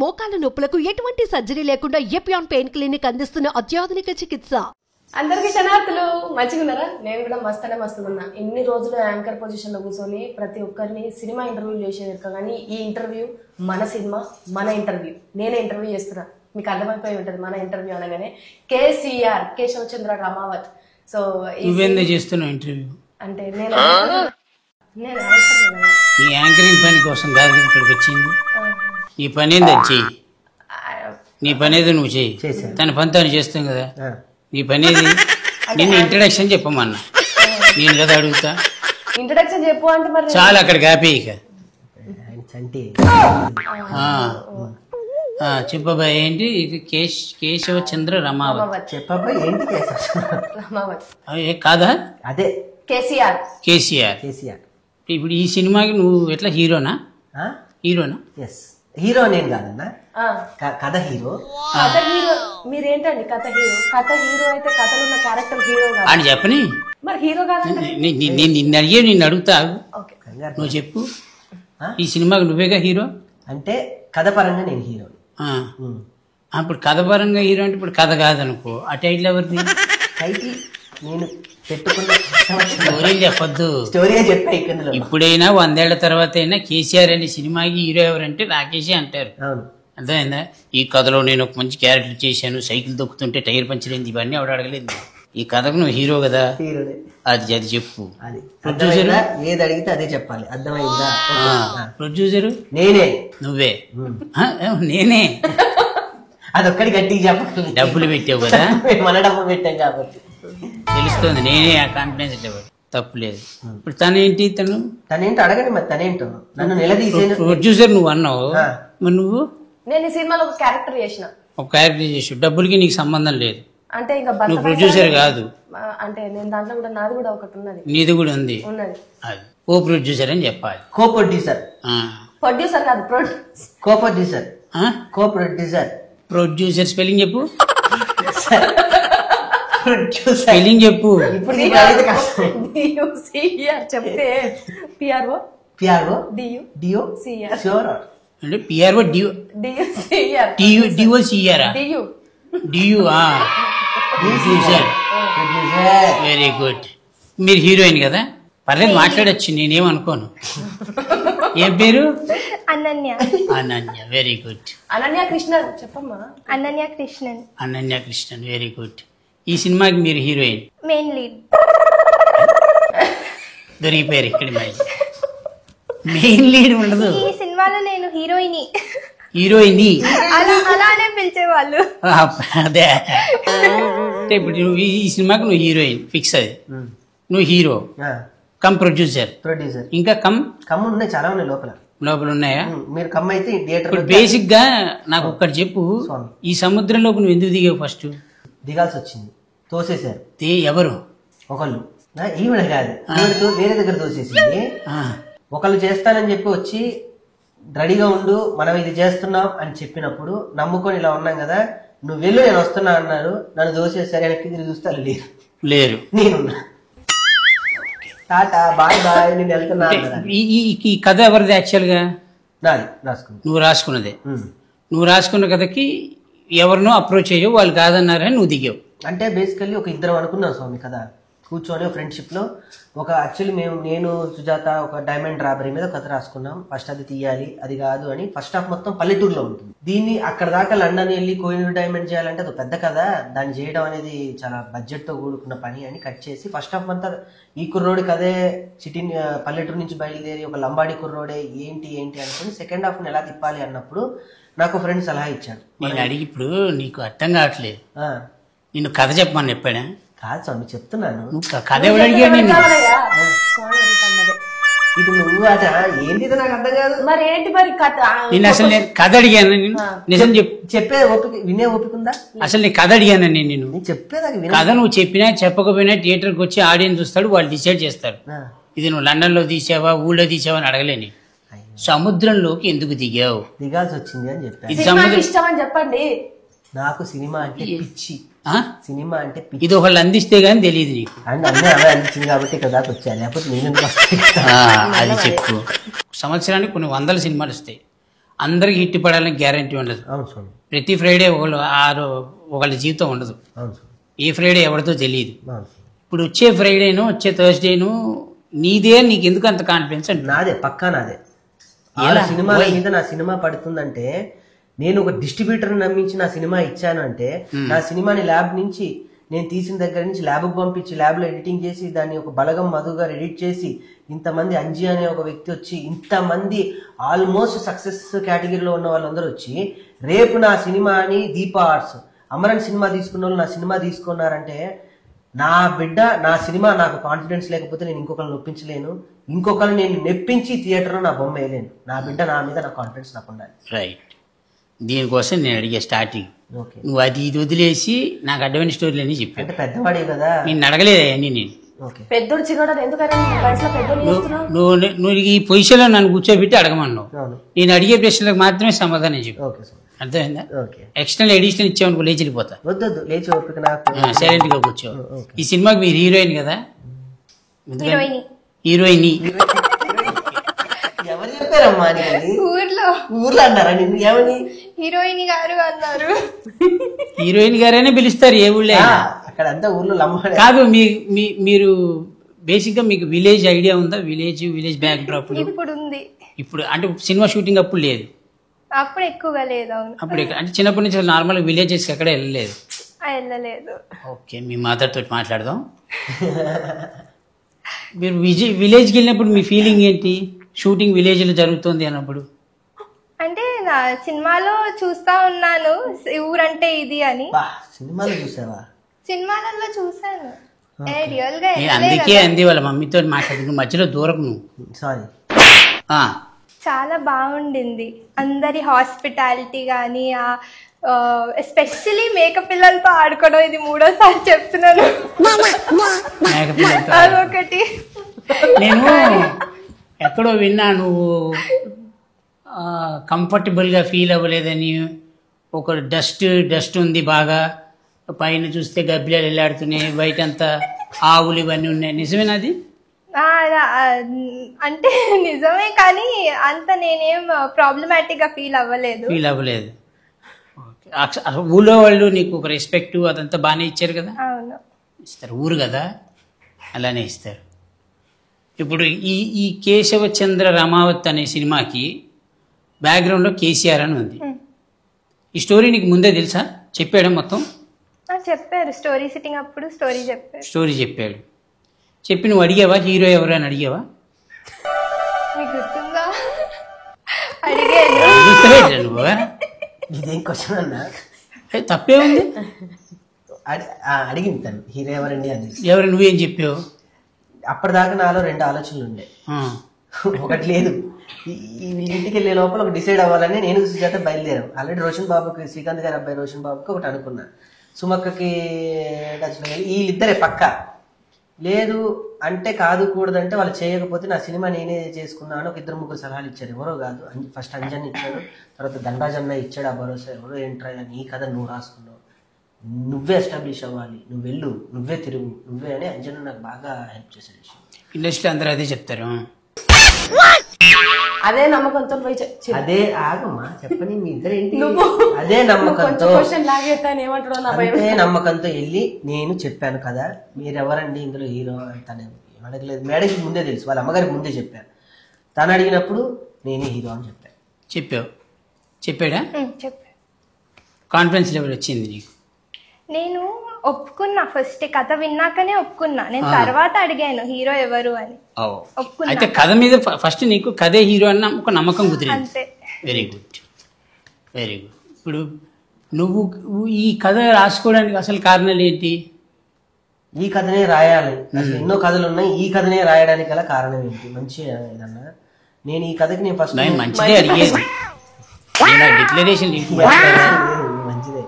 మోకాల నొప్పులకు ఎటువంటి సర్జరీ లేకుండా ఎపియాన్ పెయిన్ క్లినిక్ అందిస్తున్న అత్యాధునిక చికిత్స. అందరికీ శనార్థులు మంచిగున్నారా? నేను కూడా మస్తున్నా. ఎన్ని రోజులు యాంకర్ పొజిషన్ లో కూర్చొని ప్రతి ఒక్కరిని సినిమా ఇంటర్వ్యూ చేసేది కానీ ఈ ఇంటర్వ్యూ మన సినిమా మన ఇంటర్వ్యూ. నేనే ఇంటర్వ్యూ చేస్తున్నా, మీకు అర్థమైపోయి ఉంటది మన ఇంటర్వ్యూ అనగానే. కేసీఆర్ కేశవచంద్ర రామావత్. సో చేస్తున్నా ఇంటర్వ్యూ అంటే నేను నీ యాంకరింగ్ పని కోసం గారికి ఇక్కడికి వచ్చింది. నీ పని ఏంది చెయ్యి, నీ పని ఏదో నువ్వు చెయ్యి. తన పని తను చేస్తాం కదా. నీ పని ఏది? నిన్ను ఇంట్రడక్షన్ చెప్పమన్నా, నేను కదా అడుగుతా. ఇంట్రడక్షన్ చెప్పు అంటే మరి చాలా అక్కడికి ఆపే ఇక. చెప్పబ్బా ఏంటి ఇది? కేశవచంద్ర రమావత్. చెప్పబ్బా ఏంటి రామావత్ కాదా? అదే కేసీఆర్. ఇప్పుడు ఈ సినిమాకి నువ్వు ఎట్లా హీరోనా? ఎస్, హీరో నేను కాదన్నా, కథ హీరో. కథ హీరో మీరేంటండి? కథ హీరో అయితే కథలో ఉన్న క్యారెక్టర్ హీరో కాదు అని చెప్పని మరి హీరో కాదండి. నేను నిన్ను అడిగే, నిన్ను అడుగుతా, నువ్వు చెప్పు. ఈ సినిమాకి నువ్వేగా హీరో అంటే కథ పరంగా నేను హీరో. ఇప్పుడు కథ పరంగా హీరో అంటే ఇప్పుడు కథ కాదనుకో, ఆ టైటిల్ ఎవరిది? టైటిల్ నేను పెట్టుకున్న స్టోరీ చెప్పొద్దు, స్టోరీ చెప్పా. ఇక్కడ ఇప్పుడైనా 100 ఏళ్ల తర్వాత అయినా కేసీఆర్ అనే సినిమాకి హీరో ఎవరంటే రాకేషే అంటారు. అర్థమైందా? ఈ కథలో నేను ఒక మంచి క్యారెక్టర్ చేశాను, సైకిల్ దొక్కుతుంటే టైర్ పంచర్ అయింది, ఇవన్నీ ఆవిడ అడగలేదు. ఈ కథకు నువ్వు హీరో కదా, అది చెప్పు. ప్రొడ్యూసర్ ఏది అడిగితే అదే చెప్పాలి, అర్థమైందా? ప్రొడ్యూసర్ నేనే. నువ్వే? నేనే. అదొక్కడి గట్టిగా చెప్పాలి. డబ్బులు పెట్టావు కదా, మన డబ్బులు పెట్టాం కాబట్టి తెలుస్తుంది. నేనే ఆ కాన్ఫిడెన్స్ ఇవ్వాలి, తప్పు లేదు. ఇప్పుడు తనేంటి? తనేంటో అడగండి మరి. తనేంటో నన్ను నిలదీసే ప్రొడ్యూసర్ నువ్వు అన్నావు, మరి నువ్వు? నేను ఈ సినిమాలో ఒక క్యారెక్టర్ చేసావు, డబ్బులకి నీకు సంబంధం లేదు. అంటే ఇంకా నువ్వు ప్రొడ్యూసర్ కాదు. అంటే నేను దాంట్లో కూడా నాది కూడా ఒకటి ఉన్నది. నీది కూడా ఉంది. అది కో ప్రొడ్యూసర్ అని చెప్పాలి. కో ప్రొడ్యూసర్. ప్రొడ్యూసర్ కాదు, co producer. Co producer. Producer spelling చెప్పు. స్పెల్లింగ్ చెప్పు. చెప్తే పిఆర్ఓ డియో సిఆర్. అంటే PRO DO CR. DU. Very good. మీరు హీరోయిన్ కదా, పర్లేదు మాట్లాడచ్చు, నేనేమనుకోను. ఏం పేరు? అనన్య. Very good. అనన్య కృష్ణన్ చెప్పమ్మా. Ananya Krishnan very good. ఈ సినిమాకి మీరు హీరోయిన్, మెయిన్ లీడ్. దొరికిపోయారు ఇక్కడ. మెయిన్ లీడ్ ఉండదు ఈ సినిమాలో. నేను హీరోయిన్. అలానే పిలిచేవాళ్ళు. అదే అంటే ఇప్పుడు ఈ సినిమాకి నువ్వు హీరోయిన్ ఫిక్స్. అది నువ్వు హీరో కమ్ ప్రొడ్యూసర్. ఇంకా కమ్ ఉన్నాయి, చాలా ఉన్నాయి లోపల ఉన్నాయా? మీరు కమ్ అయితే థియేటర్. బేసిక్ గా నాకు ఒక్కటి చెప్పు, ఈ సముద్రంలోకి నువ్వు ఎందుకు దిగావు? ఫస్ట్ దిగాల్సి వచ్చింది, తోసేశారు. ఎవరు? ఒకళ్ళు, ఈవిడ కాదు, వేరే దగ్గర తోసేసింది. ఒకళ్ళు చేస్తానని చెప్పి వచ్చి రెడీగా ఉండు, మనం ఇది చేస్తున్నాం అని చెప్పినప్పుడు నమ్ముకొని ఇలా ఉన్నాం కదా, నువ్వు వెళ్ళు నేను వస్తున్నా అన్నారు. నన్ను దోసేసారు, వెనక్కి తిరిగి చూస్తారు, లేరు. నేనున్నా. టాటా బాయ్ బాయ్, నేను వెళ్తున్నా. ఈ కథ ఎవరిది యాక్చువల్ గా? నాది, రాసుకున్నా. నువ్వు రాసుకున్నదే. నువ్వు రాసుకున్న కథకి ఎవరినో అప్రోచ్ అయ్యావు, వాళ్ళు కాదన్నారని నువ్వు దిగావు. అంటే బేసికల్లీ ఒక ఇద్దరం అనుకున్నాం స్వామి కదా, కూర్చొని ఫ్రెండ్షిప్ లో. ఒక యాక్చువల్లీ నేను సుజాత ఒక డైమండ్ రాబరీ మీద కథ రాసుకున్నాం. ఫస్ట్ అది తీయాలి, అది కాదు అని. ఫస్ట్ హాఫ్ మొత్తం పల్లెటూరులో ఉంటుంది. దీన్ని అక్కడ దాకా లండన్ వెళ్ళి కోహినూర్ డైమండ్ చేయాలంటే అది పెద్ద కథ, దాన్ని చేయడం అనేది చాలా బడ్జెట్ తో కూడుకున్న పని అని కట్ చేసి ఫస్ట్ హాఫ్ అంతా ఈ కుర్రోడి కథే, సిటీ పల్లెటూరు నుంచి బయలుదేరి ఒక లంబాడి కుర్రోడే ఏంటి అనుకుని సెకండ్ హాఫ్ ని ఎలా తిప్పాలి అన్నప్పుడు నాకు ఫ్రెండ్ సలహా ఇచ్చాడు. నేను అడిగి ఇప్పుడు నీకు అర్థం కావట్లేదు, నిన్ను కథ చెప్పమని చెప్పాడా? కాదు స్వామి, చెప్తున్నాను. కథ ఎవరు అడిగాడు? ఇటు నువ్వు ఏంటి నాకు అర్థం కాదు. మరి ఏంటి మరి కథ? నేను అసలు నేను కథ అడిగాను, నిజం చెప్పే ఓపిక, వినే ఓపిక ఉందా? అసలు నేను కథ అడిగాను. నేను చెప్పేదాకా కథ నువ్వు చెప్పినా చెప్పకపోయినా థియేటర్కి వచ్చి ఆడియన్స్ చూస్తాడు, వాళ్ళు డిసైడ్ చేస్తారు. ఇది నువ్వు లండన్ లో తీసావా, ఊళ్ళో తీసావా అని అడగలేని. సముద్రంలోకి ఎందుకు దిగావు? దిగాల్సి వచ్చింది అని చెప్పాను. ఇష్టం అని చెప్పండి. నాకు సినిమా అంటే పిచ్చి. సినిమా అంటే ఇది ఒకళ్ళు అందిస్తే గానీ తెలియదు నీకు. అండ్ అన్నీ అవే అందించింది కాబట్టి ఇక్కడ దాకా వచ్చాను, లేకపోతే నేను అది చెప్పు. సంవత్సరానికి కొన్ని 100 సినిమాలు వస్తాయి. అందరికి హిట్ పడాలని గ్యారంటీ ఉండదు. అవును స్వామి. ప్రతి ఫ్రైడే ఒకళ్ళ జీవితం ఉండదు. అవును స్వామి. ఏ ఫ్రైడే ఎవరితో తెలియదు. అవును. ఇప్పుడు వచ్చే ఫ్రైడేను వచ్చే థర్స్డేను నీదే, నీకు ఎందుకు అంత కాన్ఫిడెన్స్ అంటే? నాదే, పక్కా నాదే. వాళ్ళ సినిమాల మీద నా సినిమా పడుతుందంటే, నేను ఒక డిస్ట్రిబ్యూటర్ నమ్మించి నా సినిమా ఇచ్చాను అంటే, నా సినిమాని ల్యాబ్ నుంచి నేను తీసిన దగ్గర నుంచి ల్యాబ్కి పంపించి ల్యాబ్లో ఎడిటింగ్ చేసి దాన్ని ఒక బలగం మధు గారు ఎడిట్ చేసి ఇంతమంది అంజీ అనే ఒక వ్యక్తి వచ్చి ఇంతమంది ఆల్మోస్ట్ సక్సెస్ కేటగిరీలో ఉన్న వాళ్ళందరూ వచ్చి రేపు నా సినిమాని దీపా ఆర్ట్స్ అమరన్ సినిమా తీసుకున్న వాళ్ళు నా సినిమా తీసుకున్నారంటే, నా బిడ్డ నా సినిమా నాకు కాన్ఫిడెన్స్ లేకపోతే నేను ఇంకొకరిని నొప్పించలేను, ఇంకొకరిని నేను నెప్పించి థియేటర్లో నా బొమ్మ వేయలేను. నా బిడ్డ నా మీద నా కాన్ఫిడెన్స్ నాకు ఉండాలి. రైట్. దీనికోసం నేను అడిగే స్టార్టింగ్ ఓకే. నువ్వు అది ఇది వదిలేసి నాకు అడ్డమైన స్టోరీలు అని చెప్పాను. అంటే పెద్దవాడే కదా. నేను అడగలేదు అవన్నీ. నేను ఓకే. పెద్దోడు చిన్నోడు ఎందుకని వయసులో పెద్దోడు చేస్తున్నావు? నువ్వు ఈ పొజిషన్లో నన్ను కూర్చోబెట్టి అడగమన్నావు. అవును. నేను అడిగే ప్రశ్నలకు మాత్రమే సమాధానం చెప్పు. Okay sir. అర్థమైందా? ఓకే. ఎక్స్టర్నల్ ఎడిషనల్ ఇచ్చామనుకో లేచి వెళ్ళిపోతా. వద్దు లేచి ఓపిక నాకు. సైలెంట్ గా కూర్చో. ఈ సినిమాకి మీరు హీరోయిన్ కదా? హీరోయిన్ హీరోయిన్ ఎవరు చెప్పారమ్మా నీకు? ఊర్లో అన్నారా నిన్ను? ఏమని? హీరోయిన్ గారు అన్నారు. హీరోయిన్ గారైనా పిలుస్తారు ఏ ఊళ్ళో అయినా. అక్కడ అంతా ఊర్లో లమ్మాడే. కాదు మీరు బేసిక్ గా మీకు విలేజ్ ఐడియా ఉందా? విలేజ్ బ్యాక్ డ్రాప్ ఇప్పుడు ఉంది. ఇప్పుడు అంటే సినిమా షూటింగ్ అప్పుడు లేదు, అప్పుడు ఎక్కువగా లేదు. అవును, అప్పుడు అంటే చిన్నప్పటి నుంచి నార్మల్ విలేజెస్ ఎక్కడ వెళ్ళలేదు. వెళ్ళలేదు. ఓకే, మీ మదర్ తోటి మాట్లాడదాం. మీరు విలేజ్కి వెళ్ళినప్పుడు మీ ఫీలింగ్ ఏంటి? షూటింగ్ విలేజ్ లో జరుగుతుంది అన్నప్పుడు అంటే నా సినిమాలో చూస్తా ఉన్నాను ఊరంటే ఇది అని. సినిమాలో చూసావా? సినిమాలలో చూసాను, రియల్ గా నేను అందుకే అంది వాళ్ళ మమ్మీతో మాట్లాడి మధ్యలో దూరం నువ్వు. సారీ. చాలా బాగుండింది. అందరి హాస్పిటాలిటీ కానీ, ఎస్పెషలీ మేక పిల్లలతో ఆడుకోవడం, ఇది 3వ సారి చెప్తున్నాను. అదొకటి. నేను ఎక్కడో విన్నా నువ్వు కంఫర్టబుల్గా ఫీల్ అవ్వలేదని. ఒక డస్ట్ ఉంది బాగా, పైన చూస్తే గబ్బిలాలు వెళ్ళాడుతున్నాయి, బయట అంతా ఆవులు ఇవన్నీ ఉన్నాయి. నిజమేనాది? అంటే నిజమే, కానీ అంత నేనేం ప్రాబ్లమాటిక్ గా ఫీల్ అవ్వలేదు. ఊళ్ళో వాళ్ళు నీకు ఒక రెస్పెక్ట్ అదంతా బాగానే ఇచ్చారు కదా? అవును, ఇస్తారు. ఊరు కదా, అలానే ఇస్తారు. ఇప్పుడు ఈ కేశవచంద్ర రమావత్ అనే సినిమాకి బ్యాక్గ్రౌండ్లో కేసీఆర్ అని ఉంది. ఈ స్టోరీ నీకు ముందే తెలుసా? చెప్పాడు మొత్తం? చెప్పారు. స్టోరీ సిట్టింగ్ అప్పుడు స్టోరీ చెప్పాడు. చెప్పి నువ్వు అడిగావా హీరో ఎవరు అని అడిగావా? మీకు గుర్తుందా? అడిగాను. నువ్వు ఇదేం క్వశ్చన్ అన్నా? తప్పే ఉంది. అడిగింది తను, హీరో ఎవరండి అని. ఎవరు? నువ్వేం చెప్పావు? అప్పటిదాకా నాలో 2 ఆలోచనలు ఉండే. ఒకటి లేదు, ఇంటికి వెళ్ళే లోపల ఒక డిసైడ్ అవ్వాలని నేను సుజాత బయలుదేరాం. ఆల్రెడీ రోషన్ బాబుకి, శ్రీకాంత్ గారి అబ్బాయి రోషన్ బాబుకి ఒకటి అనుకున్నా, సుమక్కకి టచ్లో వీళ్ళిద్దరే పక్క లేదు అంటే కాదు కూడదంటే వాళ్ళు చేయకపోతే నా సినిమా నేనే చేసుకున్నాను. ఒక 2-3 సలహాలు ఇచ్చారు. ఎవరో కాదు, ఫస్ట్ అంజన్ ఇచ్చాడు, తర్వాత దండరాజన్న ఇచ్చాడు. ఆ భరోసా ఎవరో ఏంట్రా నీ కథ నువ్వు రాసుకున్నావు, నువ్వే ఎస్టాబ్లిష్ అవ్వాలి, నువ్వు వెళ్ళు, నువ్వే తిరుగు, నువ్వే అని అంజన్ నాకు బాగా హెల్ప్ చేశాడు. ఇండస్ట్రీ అందరూ అదే చెప్తారు. అదే నమ్మకంతో అదే ఆగమ్మా చెప్పని మీ ఇద్దరేంటి? అదే నమ్మకంతో అదే నమ్మకంతో వెళ్ళి నేను చెప్పాను కదా, మీరెవరండి ఇందులో హీరో తనే అడగలేదు. మేడంకి ముందే తెలుసు, వాళ్ళ అమ్మగారికి ముందే చెప్పాను. తను అడిగినప్పుడు నేనే హీరో అని చెప్పాను. చెప్పాడా? కాన్ఫిడెన్స్ లెవెల్ వచ్చింది నీకు? నేను ఒప్పుకున్నా, ఫస్ట్ కథ విన్నాకనే ఒప్పుకున్నా. నేను తర్వాత అడిగాను హీరో ఎవరు అని. అయితే కథ మీద ఫస్ట్ నీకు కథే హీరో అన్న ఒక నమ్మకం కుదిరింది. Very good. ఇప్పుడు నువ్వు ఈ కథ రాసుకోవడానికి అసలు కారణాలు ఏంటి? ఈ కథనే రాయాలి, అసలు ఎన్నో కథలు ఉన్నాయి, ఈ కథనే రాయడానికి గల కారణం ఏంటి? మంచి ఏదన్నా నేను ఈ కథకి నేను ఫస్ట్ మంచిదే అడిగేది, డిక్లరేషన్ మంచిదే.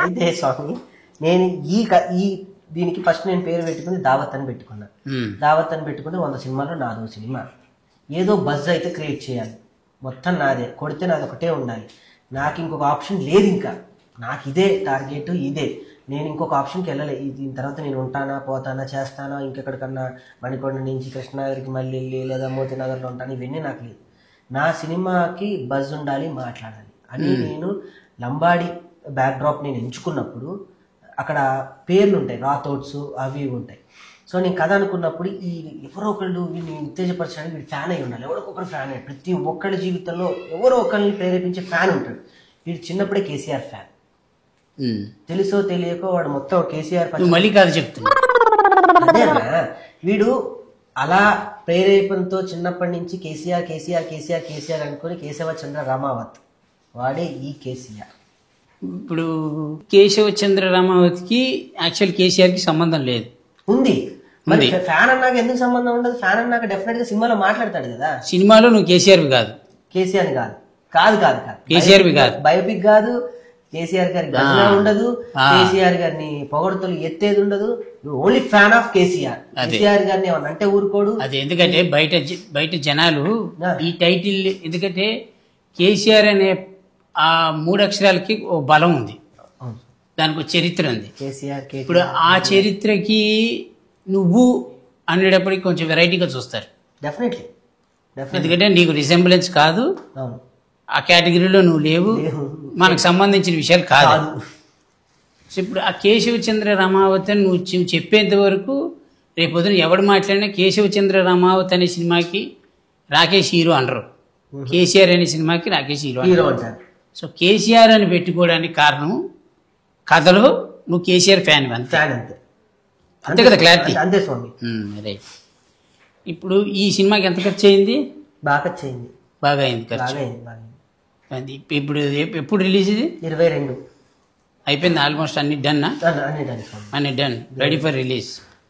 అయితే స్వామి నేను ఈ దీనికి ఫస్ట్ నేను పేరు పెట్టుకుని దావత్ అని పెట్టుకున్నా. దావత్ అని పెట్టుకుని 100 సినిమాలో నాదో సినిమా. ఏదో బజ్ అయితే క్రియేట్ చేయాలి, మొత్తం నాదే, కొడితే నాది ఒకటే ఉండాలి, నాకు ఇంకొక ఆప్షన్ లేదు. ఇంకా నాకు ఇదే టార్గెట్, ఇదే. నేను ఇంకొక ఆప్షన్కి వెళ్ళలేదు. దీని తర్వాత నేను ఉంటానా, పోతానా, చేస్తానా, ఇంకెక్కడికన్నా మణికొండ నుంచి కృష్ణనగర్కి మళ్ళీ వెళ్ళి లేదా మోతీనగర్లో ఉంటాను, ఇవన్నీ నాకు లేదు. నా సినిమాకి బజ్ ఉండాలి, మాట్లాడాలి అని నేను లంబాడి బ్యాక్డ్రాప్ నేను ఎంచుకున్నప్పుడు అక్కడ పేర్లు ఉంటాయి, రాథోడ్స్ అవి ఉంటాయి. సో నేను కథ అనుకున్నప్పుడు ఈ ఎవరో ఒకళ్ళు వీడిని ఉత్తేజపరచడానికి వీడు ఫ్యాన్ అయి ఉండాలి, ఎవరో ఒకరు ఫ్యాన్ అయ్యాడు. ప్రతి ఒక్కళ్ళ జీవితంలో ఎవరో ఒకరిని ప్రేరేపించే ఫ్యాన్ ఉంటాడు. వీడు చిన్నప్పుడే కేసీఆర్ ఫ్యాన్, తెలుసో తెలియకో వాడు మొత్తం కేసీఆర్ మళ్ళీ కాదు చెప్తున్నా. వీడు అలా ప్రేరేపణతో చిన్నప్పటి నుంచి కేసీఆర్ కేసీఆర్ కేసీఆర్ కేసీఆర్ అనుకుని కేశవచంద్ర రామావత్ వాడే ఈ కేసీఆర్. ఇప్పుడు కేశవచంద్ర రామావతికి యాక్చువల్ కేసీఆర్ కి సంబంధం లేదు. ఉంది మరి ఫ్యాన్ అన్నాక ఎందుకు సంబంధం ఉండదు? ఫ్యాన్ అన్నాక డెఫినెట్ గా సినిమాలో మాట్లాడతాడు కదా. సినిమాలో నువ్వు కేసీఆర్ కాదు, కేసీఆర్ కాదు కాదు కాదు కాదు కేసీఆర్ కాదు, బయోపిక్ కాదు, కేసీఆర్ గారి గజన ఉండదు, కేసీఆర్ గారిని పొగడతలు ఎత్తేది ఉండదు. Only fan of KCR. KCR గారిని ఏమన్నా అంటే ఊరుకోడు. అది ఎందుకంటే బయట జనాలు ఈ టైటిల్, ఎందుకంటే కేసీఆర్ అనే ఆ 3 అక్షరాలకి ఓ బలం ఉంది, దానికి ఒక చరిత్ర ఉంది. కేసీఆర్ ఇప్పుడు ఆ చరిత్రకి నువ్వు అనేటప్పటికి కొంచెం వెరైటీగా చూస్తారు. డెఫినెట్లీ ఎందుకంటే నీకు రిసెంబ్లెన్స్ కాదు, ఆ కేటగిరీలో నువ్వు లేవు, మనకు సంబంధించిన విషయాలు కాదు. సో ఇప్పుడు ఆ కేశవచంద్ర రామావతి నువ్వు చెప్పేంత వరకు రేపొద్దున ఎవడు మాట్లాడినా కేశవచంద్ర రామావతి అనే సినిమాకి రాకేష్ హీరో అనరు, కేసీఆర్ అనే సినిమాకి రాకేష్ హీరో అంటారు. సో కేసీఆర్ అని పెట్టుకోవడానికి కారణం కథలో నువ్వు కేసీఆర్ ఫ్యాన్ అంతే కదా, క్లారిటీ అంతే స్వామి. రైట్. ఇప్పుడు ఈ సినిమాకి ఎంత ఖర్చు అయింది? బాగా ఖర్చు అయింది. బాగా అయింది ఖర్చు. ఇప్పుడు ఎప్పుడు రిలీజ్ ఇది? 22 అయిపోయింది ఆల్మోస్ట్. అన్ని డన్, అన్ని డన్, రెడీ ఫర్ రిలీజ్.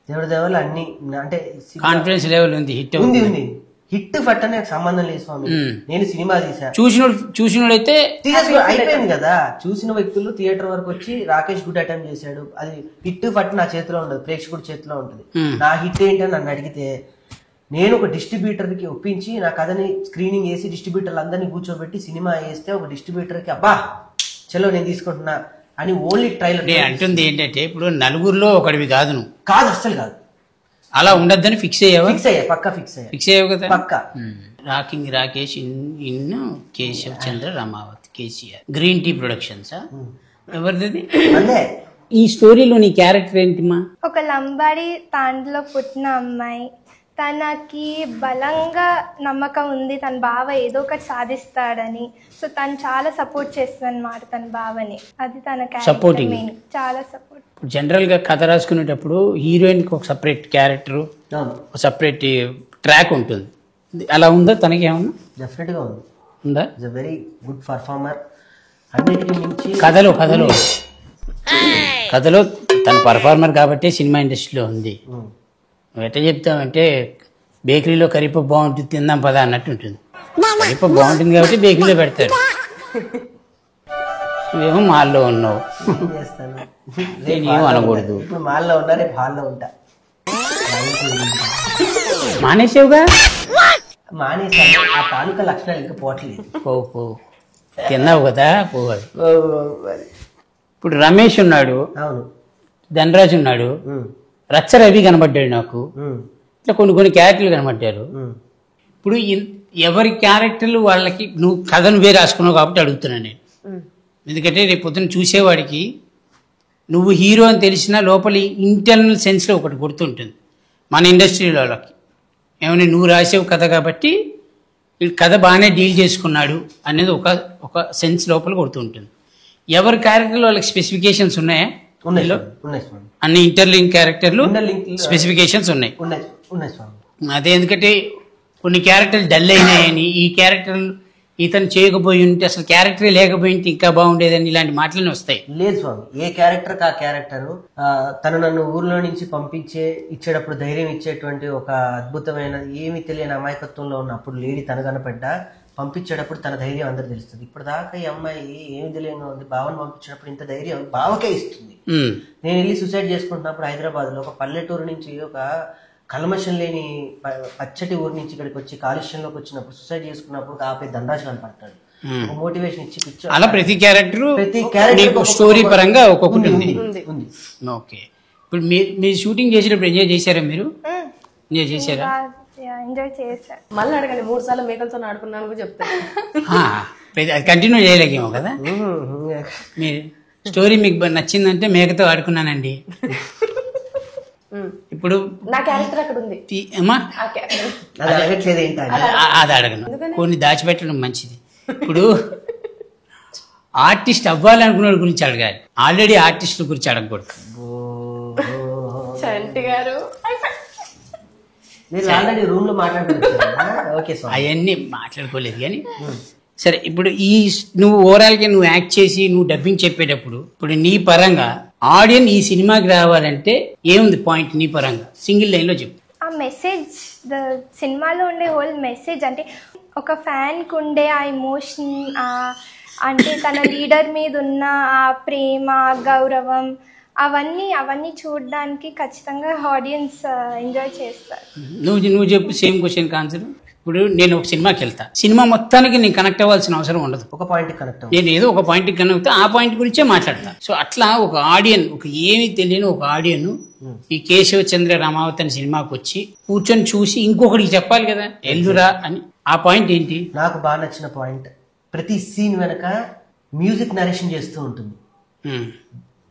దేవుడి దేవాలు అన్ని అంటే కాన్ఫిడెన్స్ లెవెల్ ఉంది, హిట్ ఉంది. హిట్ ఫట్ అనే సంబంధం లేదు స్వామి. నేను సినిమా చూసినోడైతే అయిపోయింది కదా. చూసిన వ్యక్తులు థియేటర్ వరకు వచ్చి రాకేష్ గుడ్ అటెంప్ట్ చేశాడు, అది హిట్ ఫట్ నా చేతిలో ఉండదు, ప్రేక్షకుడి చేతిలో ఉంటుంది. నా హిట్ ఏంటని నన్ను అడిగితే నేను ఒక డిస్ట్రిబ్యూటర్ కి ఒప్పించి నా కథని స్క్రీనింగ్ చేసి డిస్ట్రిబ్యూటర్లు అందరినీ కూర్చోబెట్టి సినిమా వేస్తే ఒక డిస్ట్రిబ్యూటర్ కి అబ్బా చలో నేను తీసుకుంటున్నా అని ఓన్లీ ట్రైలర్ అంటుంది. ఏంటంటే ఇప్పుడు నలుగురిలో ఒకటివి కాదు, నువ్వు కాదు, అస్సలు కాదు, అలా ఉండద్దని ఫిక్స్ అయ్యావా? పక్కా ఫిక్స్ అయ్యావు కదా. పక్కా. Rocking Rakesh in Keshav Chandra Ramavath, KCR, green tea productions. ఎవరిది ఈ స్టోరీలో? నీ క్యారెక్టర్ ఏంటిమా? ఒక లంబాడి తాండ్లో పుట్టిన అమ్మాయి, తనకి బలంగా నమ్మకం ఉంది తన బావ ఏదో ఒకటి సాధిస్తాడని. సో తను చాలా సపోర్ట్ చేస్తుంది అన్నమాట తన బావని. అది తన సపోర్టింగ్, చాలా సపోర్ట్. జనరల్ గా కథ రాసుకునేటప్పుడు హీరోయిన్ కి ఒక సపరేట్ క్యారెక్టర్, ఒక సపరేట్ ట్రాక్ ఉంటుంది. అలా ఉందా తనకి? ఏమన్నా డెఫినెట్ గా ఉందా? Is a very good performer. అన్నిటికీ మించి కథలో తన పర్ఫార్మర్ కాబట్టి సినిమా ఇండస్ట్రీలో ఉంది. నువ్వు ఎట్లా చెప్తావంటే బేకరీలో కరిపప్పు బాగుంటుంది తిందాం పదా అన్నట్టు ఉంటుంది. కరిపప్పు బాగుంటుంది కాబట్టి బేకరీలో పెడతాడు, నువ్వేమో మాల్లో ఉన్నావు. నేనేమో అనకూడదు. ఇప్పుడు మాల్లో ఉన్నా, రేపు హాల్లో ఉంటా. మానేసావుగా? మానేసాను. ఆ తాలూకా లక్షణాలు ఇంకా పోవట్లేదు. పో తిన్నావు కదా, పోవాలి. ఇప్పుడు రమేష్ ఉన్నాడు, అవును, ధనరాజ్ ఉన్నాడు, రచ్చ రవి కనబడ్డాడు నాకు, ఇట్లా కొన్ని క్యారెక్టర్లు కనబడ్డారు. ఇప్పుడు ఎవరి క్యారెక్టర్లు వాళ్ళకి నువ్వు కథను వేరే రాసుకున్నావు కాబట్టి అడుగుతున్నాను నేను. ఎందుకంటే రేపు పొద్దున్న చూసేవాడికి నువ్వు హీరో అని తెలిసినా లోపలి ఇంటర్నల్ సెన్స్లో ఒకటి గుర్తుంటుంది మన ఇండస్ట్రీలో వాళ్ళకి. ఏమైనా నువ్వు రాసేవు కథ కాబట్టి కథ బాగానే డీల్ చేసుకున్నాడు అనేది ఒక సెన్స్ లోపల గుర్తుంటుంది. ఎవరి క్యారెక్టర్లో వాళ్ళకి స్పెసిఫికేషన్స్ ఉన్నాయా? అన్ని ఇంటర్లింక్ క్యారెక్టర్లు స్పెసిఫికేషన్స్ ఉన్నాయి. అదే ఎందుకంటే కొన్ని క్యారెక్టర్లు డల్ అయినాయని, ఈ క్యారెక్టర్లు ఇతను చేయకపోయి ఉంటే అసలు క్యారెక్టరే లేకపోయి ఉంటే ఇంకా బాగుండేదని ఇలాంటి మాటలనే వస్తాయి. లేదు స్వామి, ఏ క్యారెక్టర్ ఆ క్యారెక్టర్ తను నన్ను ఊర్లో నుంచి ఇచ్చేటప్పుడు ధైర్యం ఇచ్చేటువంటి ఒక అద్భుతమైన ఏమి తెలియని అమాయకత్వంలో ఉన్న అప్పుడు లేడీ తను కనపడ్డా పంపించేటప్పుడు తన ధైర్యం అందరు తెలుస్తుంది. ఇప్పుడు దాకా ఈ అమ్మాయి ఏమి తెలియగా ఉంది, బావని పంపించేటప్పుడు ఇంత ధైర్యం బావకే ఇస్తుంది. నేను వెళ్ళి సూసైడ్ చేసుకుంటున్నప్పుడు హైదరాబాద్ లో ఒక పల్లెటూరు నుంచి ఒక కల్మషం లేని పచ్చటి ఊరి నుంచి ఇక్కడికి వచ్చి కాలుష్యంలోకి వచ్చినప్పుడు సూసైడ్ చేసుకున్నప్పుడు ఆపే ధనరాజు కనపడతాడు. మోటివేషన్ ఇచ్చి అలా ప్రతి క్యారెక్టర్ స్టోరీ పరంగా ఒక్కొక్కటి ఉంది. ఓకే, ఇప్పుడు మీరు షూటింగ్ చేసేటప్పుడు ఎంజాయ్ చేశారా? మీరు ఎంజాయ్ చేశారా? ఎంజాయ్ చేశాను. మళ్ళీ అడగండి, 3 సార్లు మేకలతో ఆడుకున్నాను కూడా చెప్తాను. అది కంటిన్యూ చేయలేకేమో కదా. మీ స్టోరీ మీకు నచ్చిందంటే మేకతో ఆడుకున్నానండి. ఇప్పుడు నా క్యారెక్టర్ అక్కడ ఉంది. అమ్మా అది అడగట్లేదు ఏంటి అది అడగను, కొన్ని దాచిపెట్టడం మంచిది. ఇప్పుడు ఆర్టిస్ట్ అవ్వాలనుకున్న గురించి అడగాలి, ఆల్రెడీ ఆర్టిస్టుల గురించి అడగకూడదు. చంటి గారు మీరు ఆల్రెడీ రూమ్ లో మాట్లాడుతున్నారు. అవన్నీ మాట్లాడుకోలేదు కానీ సరే. ఇప్పుడు నువ్వు ఓవరాల్ గా నువ్వు యాక్ట్ చేసి నువ్వు డబ్బింగ్ చెప్పేటప్పుడు ఇప్పుడు నీ పరంగా ఆడియన్స్ ఈ సినిమాకి రావాలంటే ఏముంది పాయింట్ నీ పరంగా సింగిల్ లైన్ లో చెప్పు. ఆ మెసేజ్, సినిమాలో ఉండే హోల్ మెసేజ్ అంటే ఒక ఫ్యాన్కి ఉండే ఆ ఎమోషన్, అంటే తన లీడర్ మీద ఉన్న ఆ ప్రేమ, గౌరవం, అవన్నీ చూడడానికి ఖచ్చితంగా ఆడియన్స్ ఎంజాయ్ చేస్తారు. నువ్వు చెప్పు సేమ్ క్వశ్చన్ ఆన్సర్. ఇప్పుడు నేను ఒక సినిమాకి వెళ్తా, సినిమా మొత్తానికి నేను కనెక్ట్ అవ్వాల్సిన అవసరం ఉండదు. ఒక పాయింట్ కనెక్ట్ నేను ఏదో ఒక పాయింట్ కనెక్ట్ అవుతా, ఆ పాయింట్ గురించే మాట్లాడతా. సో అట్లా ఒక ఆడియన్, ఒక ఏమీ తెలియని ఒక ఆడియన్ ఈ కేశవచంద్ర రామావతి అనే సినిమాకి వచ్చి కూర్చొని చూసి ఇంకొకటికి చెప్పాలి కదా ఎల్లురా అని. ఆ పాయింట్ ఏంటి? నాకు బాగా నచ్చిన పాయింట్, ప్రతి సీన్ వెనక మ్యూజిక్ నరేషన్ చేస్తూ ఉంటుంది.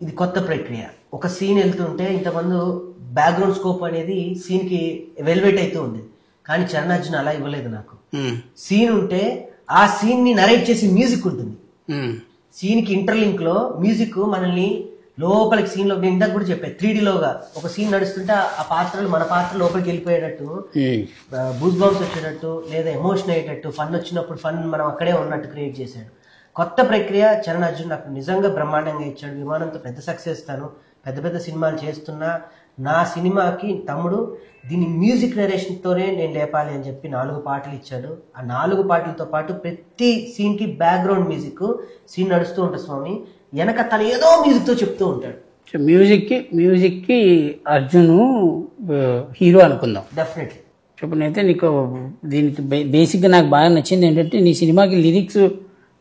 ఇది కొత్త ప్రక్రియ. ఒక సీన్ వెళ్తుంటే ఇంతమంది బ్యాక్గ్రౌండ్ స్కోప్ అనేది సీన్ కి వెల్వేట్ అవుతూ ఉంది, కానీ చరణార్జున అలా ఇవ్వలేదు. నాకు సీన్ ఉంటే ఆ సీన్ ని నరేట్ చేసి మ్యూజిక్ ఉంటుంది. సీన్ కి ఇంటర్లింక్ లో మ్యూజిక్ మనల్ని లోపలికి సీన్ లో, నేను ఇందాక కూడా చెప్పాను 3D లోగా ఒక సీన్ నడుస్తుంటే ఆ పాత్రలు మన పాత్ర లోపలికి వెళ్ళిపోయేటట్టు, బూస్ బాంబ్స్ వచ్చేటట్టు, లేదా ఎమోషన్ అయ్యేటట్టు, ఫన్ వచ్చినప్పుడు ఫన్ మనం అక్కడే ఉన్నట్టు క్రియేట్ చేశాడు. కొత్త ప్రక్రియ. చరణ్ అర్జున్ నాకు నిజంగా బ్రహ్మాండంగా ఇచ్చాడు. విమానంతో పెద్ద సక్సెస్, తాను పెద్ద పెద్ద సినిమాలు చేస్తున్నా నా సినిమాకి తమ్ముడు దీని మ్యూజిక్ నరేషన్తోనే నేను లేపాలి అని చెప్పి 4 పాటలు ఇచ్చాడు. ఆ 4 పాటలతో పాటు ప్రతి సీన్ కి బ్యాక్గ్రౌండ్ మ్యూజిక్, సీన్ నడుస్తూ ఉంటుంది స్వామి, వెనక తను ఏదో మ్యూజిక్ తో చెప్తూ ఉంటాడు. మ్యూజిక్ కి అర్జున్ హీరో అనుకుందాం డెఫినెట్లీ. చెప్పనైతే నీకు దీనికి బేసిక్గా నాకు బాగా నచ్చింది ఏంటంటే నీ సినిమాకి లిరిక్స్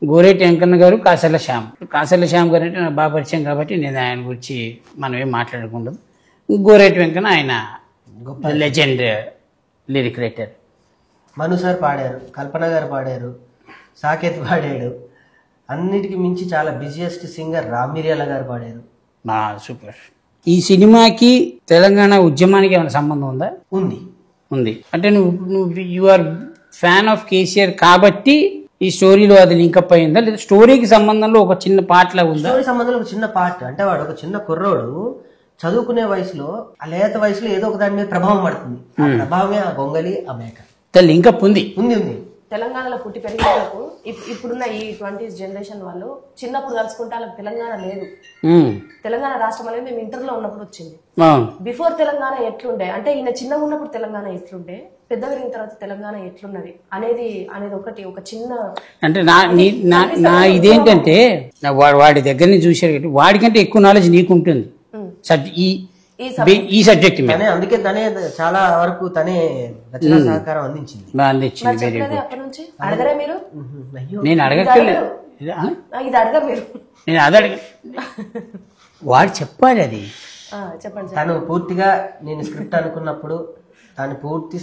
గోరేటి వెంకన్న గారు, కాసర్ల శ్యామ్ గారు అంటే నాకు బాగా పరిచయం కాబట్టి నేను ఆయన గురించి మనం ఏం మాట్లాడకూడదు. గోరేటి వెంకన్న ఆయన లెజెండ్ లిరిక్ రైటర్. మను సార్ పాడారు, కల్పన గారు పాడారు, సాకేత్ పాడాడు, అన్నిటికీ మించి చాలా బిజియెస్ట్ సింగర్ రామిర్యాల గారు పాడారు. సూపర్. ఈ సినిమాకి తెలంగాణ ఉద్యమానికి ఏమైనా సంబంధం ఉందా? ఉంది. అంటే నువ్వు you are fan of KCR కాబట్టి ఈ స్టోరీలో అది లింకప్ అయిందా, లేదా స్టోరీకి సంబంధంలో ఒక చిన్న పాటలా ఉందా? స్టోరీ సంబంధంలో ఒక చిన్న పార్ట్ అంటే వాడు ఒక చిన్న కుర్రోడు చదువుకునే వయసులో, ఆ లేత వయసులో ఏదో ఒక దాని మీద ప్రభావం పడుతుంది. ఆ ప్రభావమే ఆ గొంగలి, ఆ మేక. లింకప్ ఉంది. తెలంగాణలో పుట్టి పెరిగిన వాళ్ళకు ఇప్పుడున్న ఈ 20s జనరేషన్ వాళ్ళు చిన్నప్పుడు కలుసుకుంటే వాళ్ళకి తెలంగాణ లేదు. తెలంగాణ రాష్ట్రం అనేది మేము ఇంటర్లో ఉన్నప్పుడు వచ్చింది. బిఫోర్ తెలంగాణ ఎట్లుండే అంటే ఈయన చిన్నగా ఉన్నప్పుడు తెలంగాణ ఎట్లుండే, పెద్ద పెరిగిన తర్వాత తెలంగాణ ఎట్లున్నది అనేది ఒకటి ఒక చిన్న అంటే నా ఇదేంటంటే వాడి దగ్గర నుంచి చూసారు, వాడికంటే ఎక్కువ నాలెడ్జ్ నీకుంటుంది ఈ సబ్జెక్ట్ మీద. అందుకే తనే చాలా వరకు తనే రచనా సహకారం అందించింది. నేను అడగట్లేదు, నేను అది అడగ, వాడు చెప్పాలి అది. తను పూర్తిగా నేను స్క్రిప్ట్ అనుకున్నప్పుడు తను పూర్తి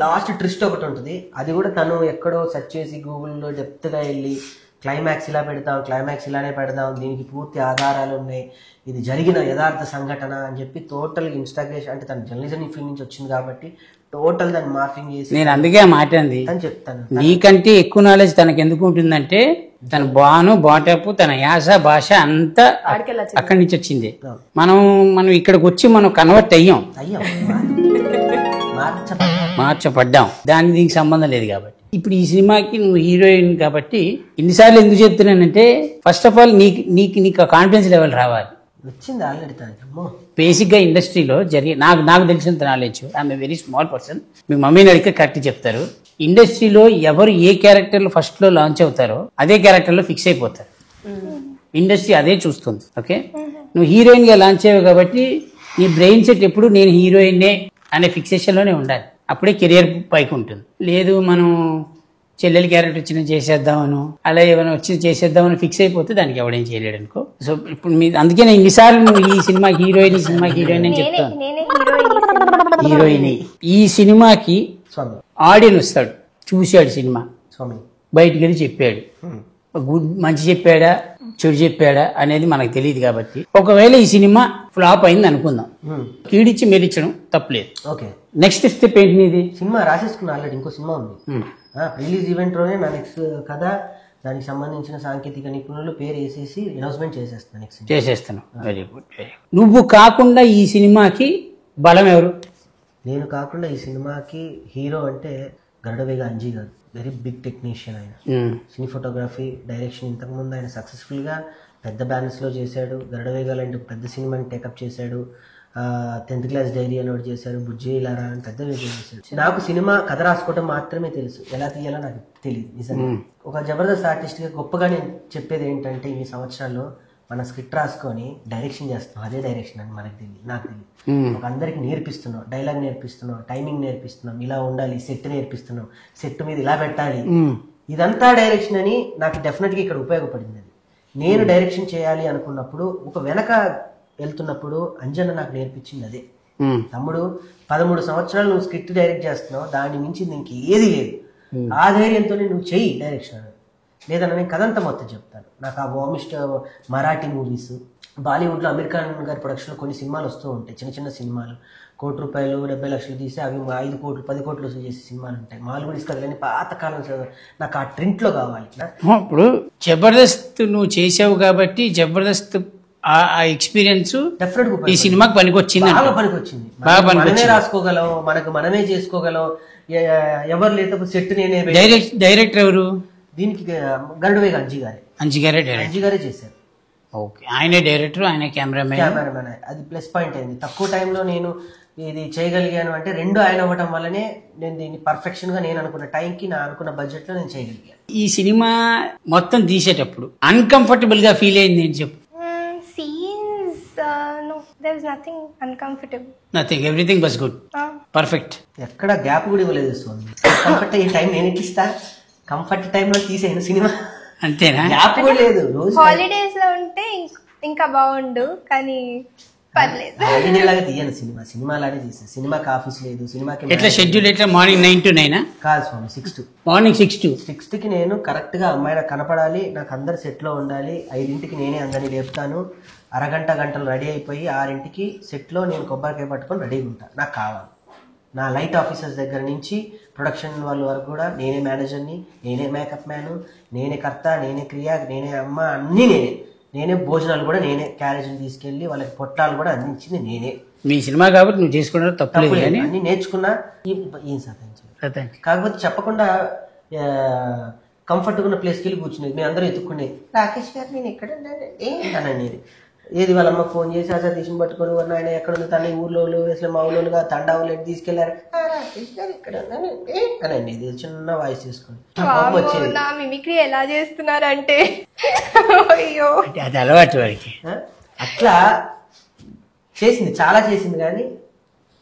లాస్ట్ ట్విస్ట్ ఒకటి ఉంటుంది, అది కూడా తను ఎక్కడో సెర్చ్ చేసి గూగుల్లో డెప్త్గా వెళ్ళి క్లైమాక్స్ ఇలా పెడతాం, క్లైమాక్స్ ఇలానే పెడదాం, దీనికి పూర్తి ఆధారాలు ఉన్నాయి, ఇది జరిగిన యథార్థ సంఘటన అని చెప్పి టోటల్ ఇన్స్టాగ్రేషన్, అంటే తన జర్నలిజం ఫీల్డ్ నుంచి వచ్చింది కాబట్టి టోటల్ దాన్ని మార్కింగ్ చేసి. నేను అందుకే మాట్లాడింది అని చెప్తాను. నీకంటే ఎక్కువ నాలెడ్జ్ తనకు ఎందుకు ఉంటుందంటే తన బాటపు తన యాస భాష అంతా అక్కడి నుంచి వచ్చింది. మనం ఇక్కడికి వచ్చి మనం కన్వర్ట్ అయ్యాం, మార్చపడ్డాం, దానికి దీనికి సంబంధం లేదు కాబట్టి. ఇప్పుడు ఈ సినిమాకి నువ్వు హీరోయిన్ కాబట్టి ఇన్నిసార్లు ఎందుకు చెప్తున్నానంటే ఫస్ట్ ఆఫ్ ఆల్ నీకు కాన్ఫిడెన్స్ లెవెల్ రావాలి. వచ్చింది ఆల్రెడీ. బేసిక్ గా ఇండస్ట్రీలో నాకు తెలిసినంత knowledge, I'm a very small person, మీ మమ్మీని అడిగితే కరెక్ట్ చెప్తారు. ఇండస్ట్రీలో ఎవరు ఏ క్యారెక్టర్లో ఫస్ట్ లో లాంచ్ అవుతారో అదే క్యారెక్టర్లో ఫిక్స్ అయిపోతారు. ఇండస్ట్రీ అదే చూస్తుంది. ఓకే, నువ్వు హీరోయిన్ గా లాంచ్ అయ్యావు కాబట్టి నీ బ్రెయిన్ సెట్ ఎప్పుడు నేను హీరోయిన్నే అనే ఫిక్సేషన్ లోనే ఉండాలి, అప్పుడే కెరియర్ పైకి ఉంటుంది. లేదు మనం చెల్లెలి క్యారెక్టర్ వచ్చిన చేసేద్దామను, అలా ఏమైనా వచ్చి చేసేద్దామని ఫిక్స్ అయిపోతే దానికి ఎవడేం చేయలేడు అనుకో. సో ఇప్పుడు అందుకే నేను ఇన్నిసార్లు నువ్వు ఈ సినిమా హీరోయిన్, ఈ సినిమా హీరోయిన్ అని చెప్తాను. హీరోయిన్ ఈ సినిమాకి స్వామి ఆడియన్ వస్తాడు, చూశాడు సినిమా, స్వామి బయటికి వెళ్ళి చెప్పాడు. మంచి చెప్పాడా చెడు చెప్పాడా అనేది మనకు తెలియదు కాబట్టి, ఒకవేళ ఈ సినిమా ఫ్లాప్ అయింది అనుకుందాం, కీడిచ్చి మెరిచడం తప్పలేదు. ఓకే, నెక్స్ట్ స్టెప్ ఏంటి నీది? సినిమా రాసేసుకున్నా ఆల్రెడీ, ఇంకో సినిమా ఉంది. రిలీజ్ ఈవెంట్ లోనే నా నెక్స్ట్ కథ, దానికి సంబంధించిన సాంకేతిక నిపుణులు పేరు వేసేసి అనౌన్స్మెంట్ చేసేస్తాను. నెక్స్ట్ చేసేస్తాను. Very good, very good. నువ్వు కాకుండా ఈ సినిమాకి బలం ఎవరు? నేను కాకుండా ఈ సినిమాకి హీరో అంటే గరుడవేగ అంజీ గారు, వెరీ బిగ్ టెక్నీషియన్ ఆయన. సినీ ఫోటోగ్రఫీ, డైరెక్షన్ ఇంతకుముందు ఆయన సక్సెస్ఫుల్గా పెద్ద బ్యానర్స్లో చేశాడు. గరుడవేగ లాంటి పెద్ద సినిమాని టేకప్ చేశాడు. 10th క్లాస్ డైరీ అని ఒకటి చేశారు, బుజ్జి ఇలారా అని పెద్ద విజయం చేశాడు. నాకు సినిమా కథ రాసుకోవడం మాత్రమే తెలుసు, ఎలా తీయాలో నాకు తెలియదు నిజంగా. ఒక జబర్దస్త్ ఆర్టిస్ట్గా గొప్పగా నేను చెప్పేది ఏంటంటే, ఈ సంవత్సరాల్లో మన స్క్రిప్ట్ రాసుకొని డైరెక్షన్ చేస్తాం, అదే డైరెక్షన్ అని మనకు తెలియదు, నాకు తెలియదు. ఒక అందరికి నేర్పిస్తున్నాం, డైలాగ్ నేర్పిస్తున్నాం, టైమింగ్ నేర్పిస్తున్నాం, ఇలా ఉండాలి, సెట్ నేర్పిస్తున్నాం, సెట్ మీద ఇలా పెట్టాలి, ఇదంతా డైరెక్షన్ అని నాకు డెఫినెట్గా ఇక్కడ ఉపయోగపడింది. అది నేను డైరెక్షన్ చేయాలి అనుకున్నప్పుడు, ఒక వెనక వెళ్తున్నప్పుడు అంజన్న నాకు నేర్పించింది అదే. తమ్ముడు 13 సంవత్సరాలు నువ్వు స్క్రిప్ట్ డైరెక్ట్ చేస్తున్నావు, దాన్ని మించి ఇంక ఏది లేదు, ఆ ధైర్యంతో నువ్వు చెయ్యి డైరెక్షన్. లేదన్నా నేను కథంతా మొత్తం చెప్తాను. నాకు ఆ వామిస్ట్ మరాఠీ మూవీస్, బాలీవుడ్లో అమీర్ ఖాన్ గారి ప్రొడక్షన్లో కొన్ని సినిమాలు వస్తూ ఉంటాయి, చిన్న చిన్న సినిమాలు, ₹1,70,00,000 తీసి అవి 5 కోట్లు 10 కోట్లు వసూలు చేసే సినిమాలు ఉంటాయి. మాల్గుడి కథలని పాతకాలం, నాకు ఆ ట్రెండ్లో కావాలి. ఇప్పుడు జబర్దస్త్ నువ్వు చేసావు కాబట్టి జబర్దస్త్ ఆ ఎక్స్పీరియన్స్ ఈ సినిమాకి పనికొచ్చింది, బాగా పనికొచ్చింది. మనమే రాసుకోగలం, మనకు మనమే చేసుకోగలం, ఎవరు లేకపోతే సెట్ నేనే. డైరెక్టర్ ఎవరు దీనికి? గరుడవేగ అంజీ గారే చేశారు. ఓకే, ఆయనే డైరెక్టర్, ఆయన కెమెరామెన్. అది ప్లస్ పాయింట్ అయింది. తక్కువ టైంలో నేను ఇది చేయగలిగాను అంటే 2 ఆయన అవ్వడం వల్లనే నేను దీన్ని పర్ఫెక్షన్ గా నేను అనుకున్న టైంకి, నా అనుకున్న బడ్జెట్ లో నేను చేయగలిగాను. ఈ సినిమా మొత్తం తీసేటప్పుడు అన్కంఫర్టబుల్ గా ఫీల్ అయింది ఏంటి చెప్పు? No, there is nothing uncomfortable. Nothing, everything was good. Perfect. ఎక్కడ గ్యాప్ కూడా ఇవ్వలేదు స్వామి. కంఫర్ట్ అయ్యే టైం నేను ఎట్లా ఇస్తా? కంఫర్ట్ టైంలో తీసేను సినిమా, అంతేనా? గ్యాప్ కూడా లేదు. రోజు హాలిడేస్ లో ఉంటే ఇంకా బాగుండు, కానీ పర్లేదు. హాలిడే లాగా తీయను సినిమా, సినిమా లాగే తీసాను. సినిమాకి ఆఫీస్ లేదు, సినిమాకి ఎట్లా షెడ్యూల్ ఎట్లా? మార్నింగ్ 9 to 9 కాదు స్వామి, 6 to మార్నింగ్ 6 to 6కి నేను కరెక్ట్ గా అమ్మాయి నాకు కనపడాలి, నాకు అందరు సెట్ లో ఉండాలి. 5ంటికి నేనే అందరినీ లేపుతాను, గంటలు రెడీ అయిపోయి 6ంటికి సెట్ లో నేను కొబ్బరికాయ పట్టుకొని రెడీగా ఉంటాను. నాకు కావాలి. నా లైట్ ఆఫీసర్స్ దగ్గర నుంచి ప్రొడక్షన్ వాళ్ళ వరకు కూడా నేనే మేనేజర్ని, నేనే మేకప్ మ్యాను, నేనే కర్త, నేనే క్రియ, నేనే అమ్మ, అన్నీ నేనే భోజనాలు కూడా నేనే, క్యారేజీలు తీసుకెళ్లి వాళ్ళకి పొట్లాలు కూడా అందించింది నేనే. మీ సినిమా కాబట్టి నువ్వు చేసుకున్నా తప్పలేదు, అన్ని నేర్చుకున్నా. ఏం సాధించాలి, కాకపోతే చెప్పకుండా కంఫర్ట్గా ఉన్న ప్లేస్కి వెళ్ళి కూర్చునేది. మేము అందరూ ఎత్తుక్కునేది, రాకేష్ గారు నేను ఎక్కడ అనండి. ఏది వాళ్ళ అమ్మ ఫోన్ చేసి అసలు తీసి పట్టుకొని ఆయన ఎక్కడ ఉంది, తన ఊర్లో అసలు మా ఊళ్ళోగా తండావులు ఎట్టి తీసుకెళ్లారు, రాకేష్ గారు ఇక్కడ అనండి. ఇది చిన్న వాయిస్ తీసుకొని వచ్చేది. మిమిక్రీ ఎలా చేస్తున్నారంటే అయ్యో, అది అలవాటు వాడికి. అట్లా చేసింది, చాలా చేసింది. కానీ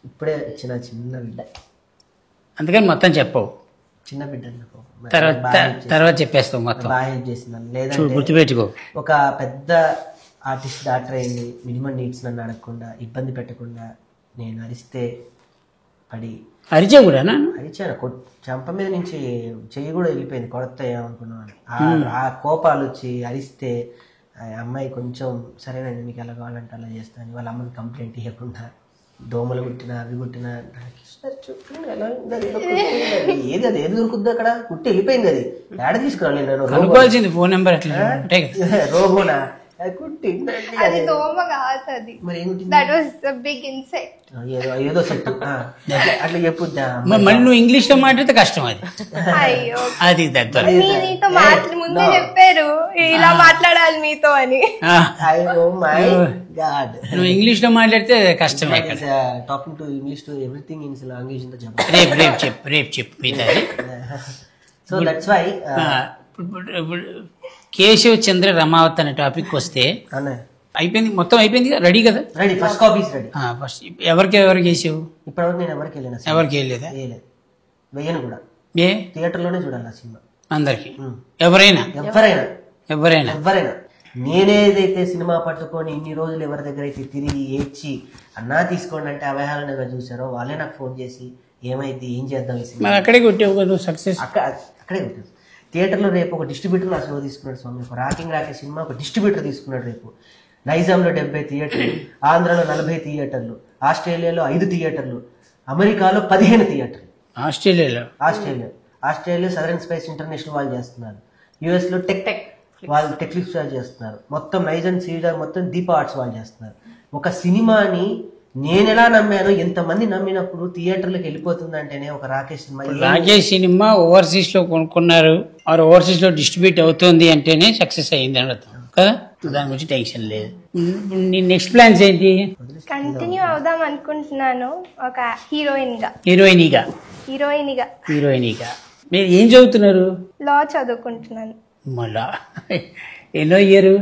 ఇప్పుడే చిన్న బిడ్డ, అందుకని మొత్తం చెప్పవు, చిన్న బిడ్డ తర్వాత చెప్పేస్తావు మొత్తం. బాగా హెల్ప్ చేసింది. లేదంటే గుర్తుపెట్టుకో, ఒక పెద్ద ఆర్టిస్ట్ డాక్టర్ అయింది, మినిమం నీడ్స్ నన్ను అడగకుండా, ఇబ్బంది పెట్టకుండా. నేను అరిస్తే పడి అరిచా కూడా అరిచాను, చెంప మీద నుంచి చెయ్యి కూడా వెళ్ళిపోయింది, కొడతా ఏమనుకున్నాను. ఆ కోపాలు వచ్చి అరిస్తే అమ్మాయి కొంచెం సరేనండి మీకు ఎలా కావాలంటే అలా చేస్తాను, వాళ్ళ అమ్మని కంప్లైంట్ ఇవ్వకుండా, దోమలు కుట్టినా అవి కుట్టినా ఏది అది ఏది దొరుకుద్ది అక్కడ, కుట్టి వెళ్ళిపోయింది. అది ఏడ తీసుకురాలి, అనుకోవాల్సింది ఫోన్ నెంబర్ రోబోనా అది దోమ కాదు, అది that was a big insect. ఏదో సెట్ అట్లా చెప్పుద్దా. మళ్ళీ నువ్వు ఇంగ్లీష్ లో మాట్లాడితే కష్టం. అది అయ్యో, అది మీతో ముందే చెప్పారు ఇలా మాట్లాడాలి మీతో అని. నువ్వు ఇంగ్లీష్ లో మాట్లాడితే కష్టం. Talking to English to everything in language ఇంత చెప్పు. రేపు చెప్పు సో దట్స్ వై కేశవ్ చంద్ర రమావత్ అనే టాపిక్ వస్తే అయిపోయింది, మొత్తం అయిపోయింది, రెడీ కదా? Ready, first copies ready. First ఎవరికి చేసావు? ఇప్పటివరకు నేను ఎవరికి వెళ్ళిన, ఎవరికి వెళ్ళలేదా? వెయ్యను కూడా. ఏ థియేటర్లోనే చూడాలి ఆ సినిమా అందరికి, ఎవరైనా. నేనేదైతే సినిమా పట్టుకొని ఇన్ని రోజులు ఎవరి దగ్గర అయితే తిరిగి ఏడ్చి అన్నా తీసుకోండి అంటే అవహేళనగా చూసారో వాళ్ళే నాకు ఫోన్ చేసి ఏమైంది, ఏం చేద్దాం ఈ సినిమా, మరి అక్కడే కొట్టావు కదా సక్సెస్. అక్కడే ఉంటుంది. థియేటర్లో రేపు ఒక డిస్ట్రిబ్యూటర్ నా షో తీసుకున్నాడు స్వామి. ఒక రాకింగ్ రాకే సినిమా ఒక డిస్ట్రిబ్యూటర్ తీసుకున్నాడు రేపు. నైజాంలో 70 థియేటర్లు, ఆంధ్రాలో 40 థియేటర్లు, ఆస్ట్రేలియాలో 5 థియేటర్లు, అమెరికాలో 15 థియేటర్లు. ఆస్ట్రేలియా సదరన్ స్పేస్ ఇంటర్నేషనల్ వాళ్ళు చేస్తున్నారు. యుఎస్ లో టెక్ వాళ్ళు టెక్లిక్స్ వాళ్ళు చేస్తున్నారు. మొత్తం నైజన్ సీడర్ మొత్తం దీప ఆర్ట్స్ వాళ్ళు చేస్తున్నారు. ఒక సినిమాని నేను ఎలా నమ్మాను, ఎంతమంది నమ్మినప్పుడు థియేటర్లకు వెళ్ళిపోతుందంటేనే ఒక రాకేష్ సినిమా ఓవర్సీస్ లో కొనుక్కున్నారు, ఓవర్సీస్ లో డిస్ట్రిబ్యూట్ అవుతుంది అంటేనే సక్సెస్ అయ్యింది అని అర్థం కదా. దాని గురించి టెన్షన్ లేదు. నీ నెక్స్ట్ ప్లాన్స్ ఏంటి? కంటిన్యూ అవుదాం అనుకుంటున్నాను ఒక హీరోయిన్గా. మీరు ఏం చదువుతున్నారు? లా చదువుకుంటున్నాను. మళ్ళా ఎన్నో ఇయర్?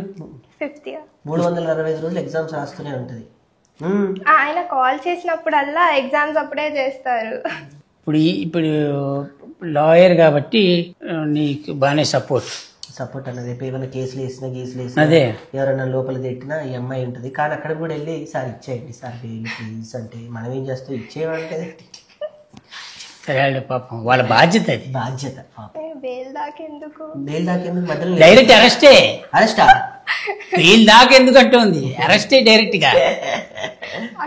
5th year. 365 రోజులు ఎగ్జామ్స్ రాస్తూనే ఉంటుంది. ఆయన కాల్ చేసినప్పుడల్లా ఎగ్జామ్స్ అప్పుడే చేస్తారు. ఇప్పుడు లాయర్ కాబట్టి నీకు బాగానే సపోర్ట్ అన్నది. రేపు ఏమైనా కేసులు వేసినా అదే ఎవరైనా లోపల తిట్టినా ఈ అమ్మాయి ఉంటుంది. కానీ అక్కడ కూడా వెళ్ళి సార్ ఇచ్చేయండి సార్ ప్లీజ్ అంటే మనం ఏం చేస్తాం, ఇచ్చేవాళ్ళే. పాపం వాళ్ళ బాధ్యత బెయిల్ దాకెందుకు మధ్యలో డైరెక్ట్ అరెస్టా బెయిల్ దాకెందుకు అంటుంది. అరెస్టే డైరెక్ట్ గా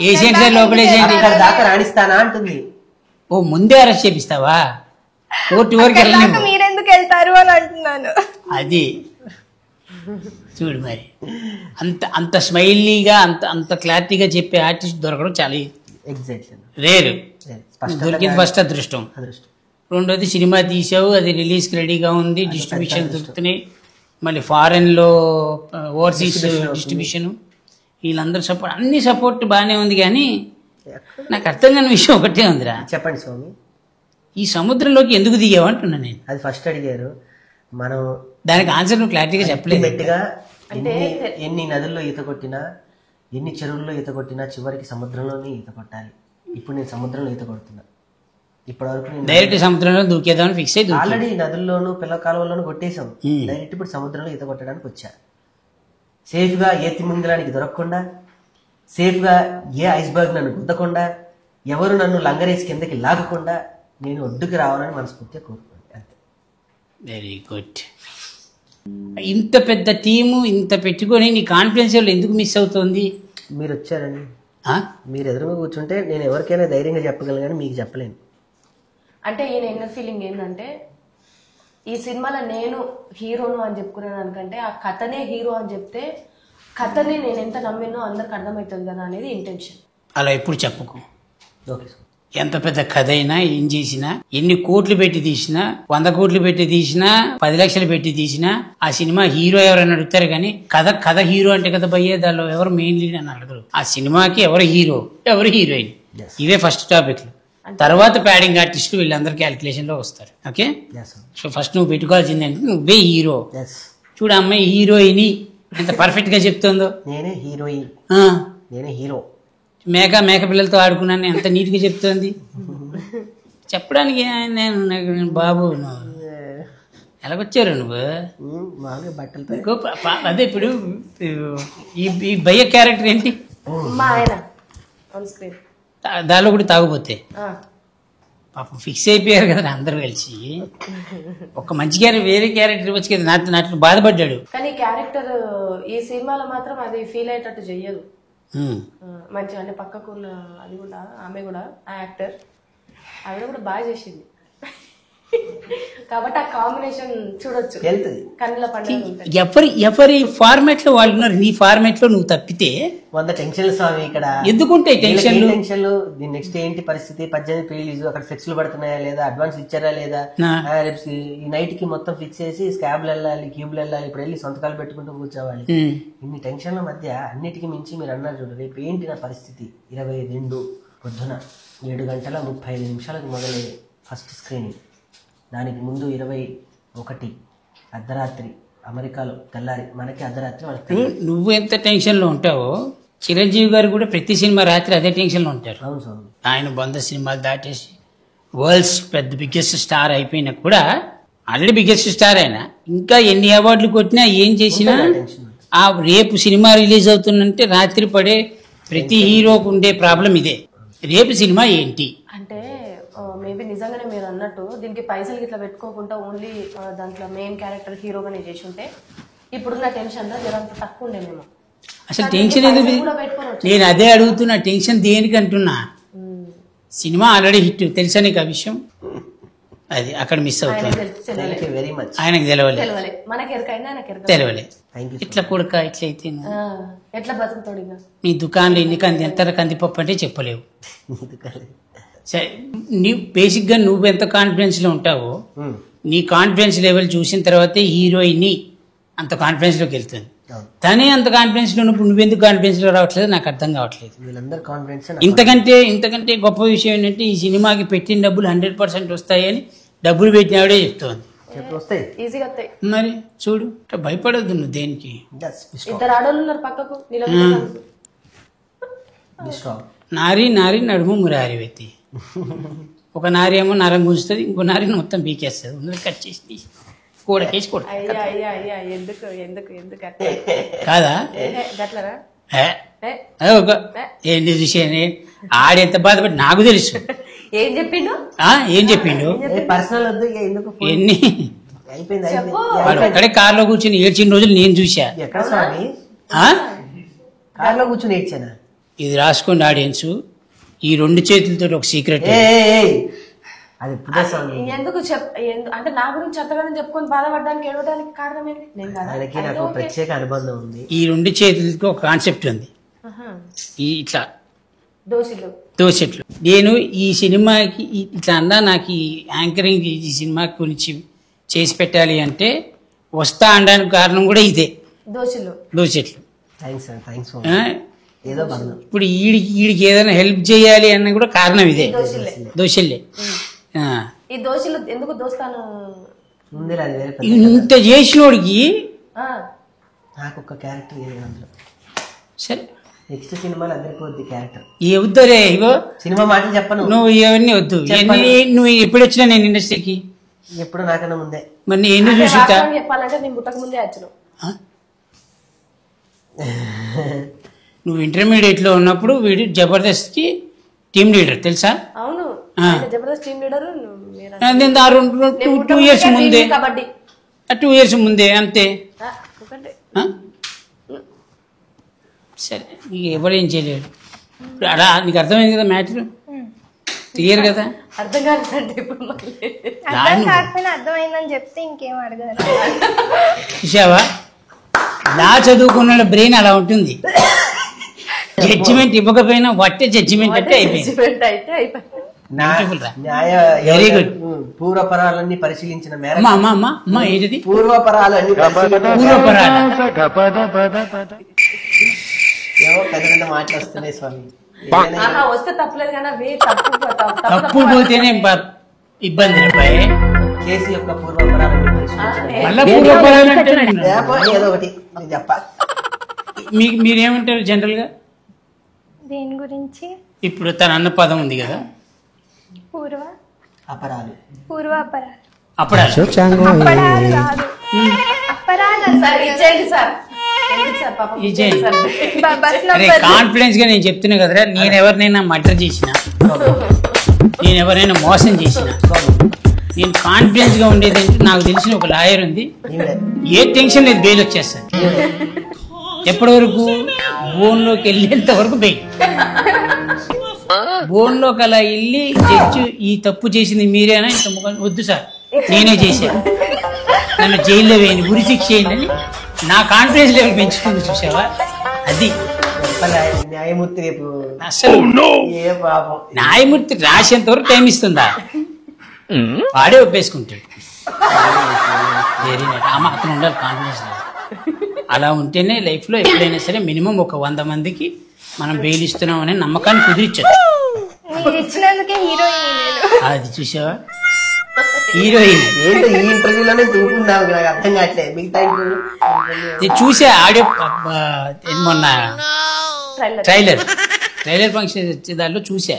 ఏషియన్ సార్ లోపలేసేయండి దాకా రాణిస్తానా అంటుంది. ఓ ముందే అరెస్ట్ చేపిస్తావా? కోర్టు వరకు మీరెందుకు వెళ్తారు అని అంటున్నాను. అది చూడు మరి అంత స్మైలీగా అంత క్లారిటీగా చెప్పే ఆర్టిస్ట్ దొరకడం చాలా రేరు. దొరికింది ఫస్ట్ అదృష్టం. రెండోది సినిమా తీసావు, అది రిలీజ్కి రెడీగా ఉంది, డిస్ట్రిబ్యూషన్ దొరుకుతున్నాయి, మళ్ళీ ఫారెన్లో ఓవర్సీస్ డిస్ట్రిబ్యూషన్, వీళ్ళందరూ సపోర్ట్, అన్ని సపోర్ట్ బాగానే ఉంది. కానీ నాకు అర్థం కాని విషయం ఒకటే ఉందిరా. చెప్పండి స్వామి. ఈ సముద్రంలోకి ఎందుకు దిగావు అంటున్నా నేను. అది ఫస్ట్ అడిగారు, మనం దానికి ఆన్సర్ నువ్వు క్లారిటీగా చెప్పలేదు. గట్టిగా ఎన్ని నదుల్లో ఈత కొట్టినా, ఎన్ని చెరువుల్లో ఈత కొట్టినా చివరికి సముద్రంలోనే ఈత కొట్టాలి. ఇప్పుడు నేను సముద్రంలో ఈత కొడుతున్నా. ఇప్పటి వరకు డైరెక్ట్ సముద్రంలో దూకేదామని ఫిక్స్ అయ్యి ఆల్రెడీ నదుల్లోనూ పిల్ల కాలువల్లోనూ కొట్టేశాం. డైరెక్ట్ ఇప్పుడు సముద్రంలో ఈత కొట్టడానికి వచ్చా. సేఫ్ గా ఏ తిమింగలానికి దొరకకుండా, సేఫ్ గా ఏ ఐస్బర్గ్ నన్ను గుద్దకుండా, ఎవరు నన్ను లంగరేసి కిందకి లాగకుండా నేను ఒడ్డుకి రావాలని మనస్ఫూర్తిగా కోరుకోండి. అంతే. Very good. ఇంత పెద్ద టీము ఇంత పెట్టుకొని నీ కాన్ఫిడెన్స్ లెవెల్ ఎందుకు మిస్ అవుతుంది? మీరు వచ్చారండి, మీరు ఎదురుగా కూర్చుంటే నేను ఎవరికైనా ధైర్యంగా చెప్పగలను, కానీ మీకు చెప్పలేను. అంటే ఈయన ఇన్నర్ ఫీలింగ్ ఏంటంటే, ఈ సినిమాలో నేను హీరోను అని చెప్పుకున్నాను అనుకంటే ఆ కథనే హీరో అని చెప్తే కథని నేను ఎంత నమ్మినో అందరికి అర్థమవుతుంది కదా అనేది ఇంటెన్షన్. అలా ఎప్పుడు చెప్పుకో. Okay sir. ఎంత పెద్ద కథ అయినా, ఏం చేసినా, ఎన్ని కోట్లు పెట్టి తీసినా, 100 కోట్లు పెట్టి తీసినా, 10 లక్షలు పెట్టి తీసినా, ఆ సినిమా హీరో ఎవరైనా అడుగుతారు. కానీ కథ హీరో అంటే కదా భయ్యే, దానిలో ఎవరు మెయిన్ లీడ్ అని అడగరు. ఆ సినిమాకి ఎవరు హీరో, ఎవరు హీరోయిన్, ఇవే ఫస్ట్ టాపిక్లు. తర్వాత ప్యాడింగ్ ఆర్టిస్ట్ వీళ్ళందరూ క్యాలిక్యులేషన్ లో వస్తారు. ఓకే, సో ఫస్ట్ నువ్వు పెట్టుకోవాల్సింది అంటే నువ్వే హీరో. చూడు అమ్మాయి హీరోయిన్ ఎంత పర్ఫెక్ట్ గా చెప్తుందో. నేనే హీరోయిన్, నేనే హీరో. మేక పిల్లలతో ఆడుకున్నాను ఎంత నీట్ గా చెప్తోంది. చెప్పడానికి నేను బాబు ఎలాగొచ్చారు నువ్వు? బట్టలతో. అదే ఇప్పుడు ఈ భయ్య క్యారెక్టర్ ఏంటి? మా ఆయన ఆన్ స్క్రీన్ దానిలో కూడా తాగుపోతే పాపం ఫిక్స్ అయిపోయారు కదా అందరూ కలిసి. ఒక మంచి క్యారెక్టర్ వేరే క్యారెక్టర్ వచ్చి కదా నాట్లో బాధపడ్డాడు. కానీ క్యారెక్టర్ ఈ సినిమాలో మాత్రం అది ఫీల్ అయ్యేటట్టు చెయ్యదు. మంచిగా అంటే పక్కకు అది కూడా ఆమె కూడా ఆ యాక్టర్ ఆవిడ కూడా బాగా చేసింది కాబట్టి ఆ కాంబినేషన్ చూడొచ్చు, కన్నుల పండుగ. ఎవరి ఫార్మాట్ లో వాళ్ళు ఉన్నారు. నీ ఫార్మాట్ లో నువ్వు తప్పితే 100 టెన్షన్లు స్వామి. ఇక్కడ ఎందుకుంటాయి టెన్షన్లు? నెక్స్ట్ ఏంటి పరిస్థితి, 18 రిలీజ్, అక్కడ ఫ్లెక్స్లు పడుతున్నాయా లేదా, అడ్వాన్స్ ఇచ్చారా లేదా, ఈ నైట్ కి మొత్తం ఫిక్స్ చేసి స్కాబ్లు వెళ్ళాలి, క్యూబ్లు వెళ్ళాలి, ఇప్పుడు వెళ్ళి సొంతకాలు పెట్టుకుంటూ కూర్చోవాలి. ఇన్ని టెన్షన్ల మధ్య అన్నిటికీ మించి మీరు అన్నారు చూడు, రేపు ఏంటి నా పరిస్థితి. 22 పొద్దున 7:35 మొదలయ్యే ఫస్ట్ స్క్రీనింగ్. దానికి ముందు 21 అర్ధరాత్రి అమెరికాలో తెల్లారి, మనకి అర్ధరాత్రి వాళ్ళకి. నువ్వు ఎంత టెన్షన్ లో ఉంటావో చిరంజీవి గారు కూడా ప్రతి సినిమా రాత్రి అదే టెన్షన్ లో ఉంటారు. అవును స్వామి. ఆయన 100 సినిమాలు దాటేసి వరల్డ్స్ పెద్ద బిగ్గెస్ట్ స్టార్ అయిపోయినా కూడా, ఆల్రెడీ బిగ్గెస్ట్ స్టార్ అయినా ఇంకా ఎన్ని అవార్డులు కొట్టినా ఏం చేసినా ఆ రేపు సినిమా రిలీజ్ అవుతుందంటే రాత్రి పడే ప్రతి హీరోకు ఉండే ప్రాబ్లం ఇదే. రేపు సినిమా ఏంటి అంటే మేబీ నిజంగానే మీరు అన్నట్టు దీనికి పైసలు ఇట్లా పెట్టుకోకుండా ఓన్లీ దాంట్లో మెయిన్ క్యారెక్టర్ హీరోగానే చేసి ఉంటే ఇప్పుడున్న టెన్షన్ లో జరంత తక్కువ ఉండే మేము. అసలు టెన్షన్ ఎందుకు? నేను అదే అడుగుతున్నా, టెన్షన్ దేనికి అంటున్నా. సినిమా ఆల్రెడీ హిట్, తెలుసా నీకు ఆ విషయం? అది అక్కడ మిస్ అవుతుంది. Very much. ఆయనకు తెలవలే, తెలవలే. ఇట్లా కొడుక ఇట్లయితే ఎట్లా బతుకుతాడు ఇక? నీ దుకాణంలో ఎన్ని ఎంత కందిపప్పు అంటే చెప్పలేవు. సరే, నీ బేసిక్గా నువ్వు ఎంత కాన్ఫిడెన్స్లో ఉంటావో నీ కాన్ఫిడెన్స్ లెవెల్ చూసిన తర్వాతే హీరోయిన్ అంత కాన్ఫిడెన్స్లోకి వెళ్తుంది. తనే అంత కాన్ఫిడెన్స్లో ఉన్నప్పుడు నువ్వెందుకు కాన్ఫిడెన్స్లో రావట్లేదు నాకు అర్థం కావట్లేదు. ఇంతకంటే గొప్ప విషయం ఏంటంటే ఈ సినిమాకి పెట్టిన డబ్బులు 100% వస్తాయని డబ్బులు పెట్టినవాడే చెప్తోంది. మరి చూడు, భయపడద్దు నువ్వు దేనికి. ఇద్దరు ఆడోళ్ళు ఉన్నారు పక్కకు, నారి నడుము మురారి వ్యక్తి. ఒక నారి ఏమో నరం గుంజుతుంది, ఇంకో నారిని మొత్తం బీకేస్తుంది, కట్ చేసి కూడకేసి కాదా? ఏంటి విషయం? ఆడెంత బాధపడి నాకు తెలుసు. ఏం చెప్పిండు పర్సనల్ ఎన్ని వాడు ఒక్కడే కార్లో కూర్చొని ఏడ్చిన రోజులు నేను చూసా. కార్లో కూర్చొని ఏడ్చానా? ఇది రాసుకోండి ఆడియన్స్, ఈ 2 చేతులతో ఒక సీక్రెట్. ఎందుకు అంటే నా గురించి చెత్తగానే చెప్పుకొని బాధపడడానికి ఏడవడానికి కారణం ఏంటి? నాకు ప్రత్యేక అనుబంధం ఉంది. ఈ 2 చేతులకి ఒక కాన్సెప్ట్ ఉంది, ఇట్లా దోశెట్లు. నేను ఈ సినిమాకి ఇట్లా అన్నా, నాకు ఈ యాంకరింగ్ ఈ సినిమా గురించి చేసి పెట్టాలి అంటే వస్తా అనడానికి కారణం కూడా ఇదే, దోశెట్లు. ఇప్పుడు ఈడికి ఏదైనా హెల్ప్ చేయాలి అన్న కూడా కారణం ఇదే, దోశలే. ఈ దోశలు ఎందుకు దోస్తాను ఇంత చేసినోడికి నాకు ఒక క్యారెక్టర్ సరే నెక్స్ట్ సినిమాలో అందరికీ క్యారెక్టర్ వద్దురే. ఇగో సినిమా మాటలు చెప్పను, నువ్వు ఇవన్నీ వద్దు. నువ్వు ఎప్పుడు వచ్చినా నేను ఇండస్ట్రీకి ఎప్పుడు నాకన్నా ముందే. మరి నేను ఎందుకు చూసి చెప్పాలంటే నేను పుట్టక ముందే వచ్చాను. నువ్వు ఇంటర్మీడియట్ లో ఉన్నప్పుడు వీడు జబర్దస్త్ కి టీమ్ లీడర్ తెలుసా? అవును, జబర్దస్త్ టీమ్ లీడర్ 2 years ముందే, 2 years ముందే అంతే. సరే, నీకు ఎవరేం చేయలేరు. అలా నీకు అర్థమైంది కదా మ్యాటర్, క్లియర్ కదా? అర్థం కాలేదంటే ఇప్పుడు అర్థమైందని చెప్తే ఇంకేం అడగదు. చూసావా, లా చదువుకున్న బ్రెయిన్ అలా ఉంటుంది. జడ్జిమెంట్ ఇవ్వకపోయినా వట్టే జడ్జిమెంట్ అంటే అయిపోయింది. Very good. పూర్వపరాలన్నీ పరిశీలించిన ఏంటిది పూర్వపరాలన్నీ ఏవో పెద్ద పెద్ద మాటలు వస్తున్నాయి స్వామి. వస్తే తప్పలేదు కానీ తప్పు పోతేనే ఇబ్బంది. కేసు యొక్క పూర్వపరాలన్నీ ఏదో ఒకటి చెప్పా. మీరేమంటారు జనరల్ గా దేని గురించి? ఇప్పుడు తన అన్న పదం ఉంది కదా, అపరాలు. కాన్ఫిడెన్స్ గా నేను చెప్తున్నా కదరా, నేను ఎవరినైనా మర్డర్ చేసిన, నేను ఎవరైనా మోసం చేసిన, నేను కాన్ఫిడెన్స్ గా ఉండేది అంటే నాకు తెలిసిన ఒక లాయర్ ఉంది, ఏ టెన్షన్ లేదు, బెయిల్ వచ్చేస్తాను. ఎప్పటి వరకు? బోన్లోకి వెళ్ళేంత వరకు బెయిల్. బోన్లోకి అలా వెళ్ళి జడ్జి ఈ తప్పు చేసింది మీరేనా, ఇంత వద్దు సార్ నేనే చేశాను, నన్ను జైల్లో వేయండి, ఉరి శిక్ష చేయండి, నా కాన్ఫిడెన్స్ లెవెల్ పెంచుకుంది. చూసావా, అది న్యాయమూర్తి రేపు అసలు న్యాయమూర్తి రాసేంత వరకు టైం ఇస్తుందా? వాడే ఒప్పేసుకుంటాడు. Very night. అతను ఉండాలి కాన్ఫిడెన్స్. అలా ఉంటేనే లైఫ్ లో ఎప్పుడైనా సరే మినిమం ఒక 100 మందికి మనం బెయిల్ ఇస్తున్నాం అనే నమ్మకాన్ని కుదిరించచ్చు. అది చూసావా, హీరోయిన్ చూసా ఆడియో మొన్న ట్రైలర్ ఫంక్షన్ వచ్చే దాంట్లో చూసా.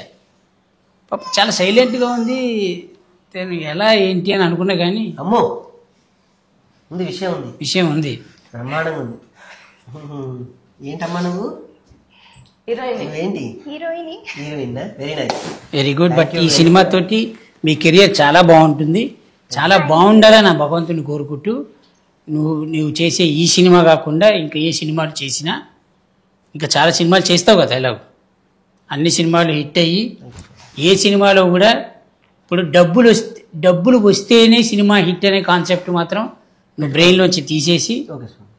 చాలా సైలెంట్ గా ఉంది, ఎలా ఏంటి అని అనుకున్నా కానీ అమ్మో విషయం ఉంది, బ్రహ్మాండంగా ఉంది. ఏంటమ్మా నువ్వు? హీరోయిన్. Very good. బట్ ఈ సినిమా తోటి మీ కెరియర్ చాలా బాగుంటుంది, చాలా బాగుండాలని నా భగవంతుని కోరుకుంటూ నువ్వు చేసే ఈ సినిమా కాకుండా ఇంకా ఏ సినిమాలు చేసినా, ఇంకా చాలా సినిమాలు చేస్తావు కదా ఎలాగో, అన్ని సినిమాలు హిట్ అయ్యి ఏ సినిమాలో కూడా ఇప్పుడు డబ్బులు వస్తేనే సినిమా హిట్ అనే కాన్సెప్ట్ మాత్రం నువ్వు బ్రెయిన్లోంచి తీసేసి, ఓకే స్వామి.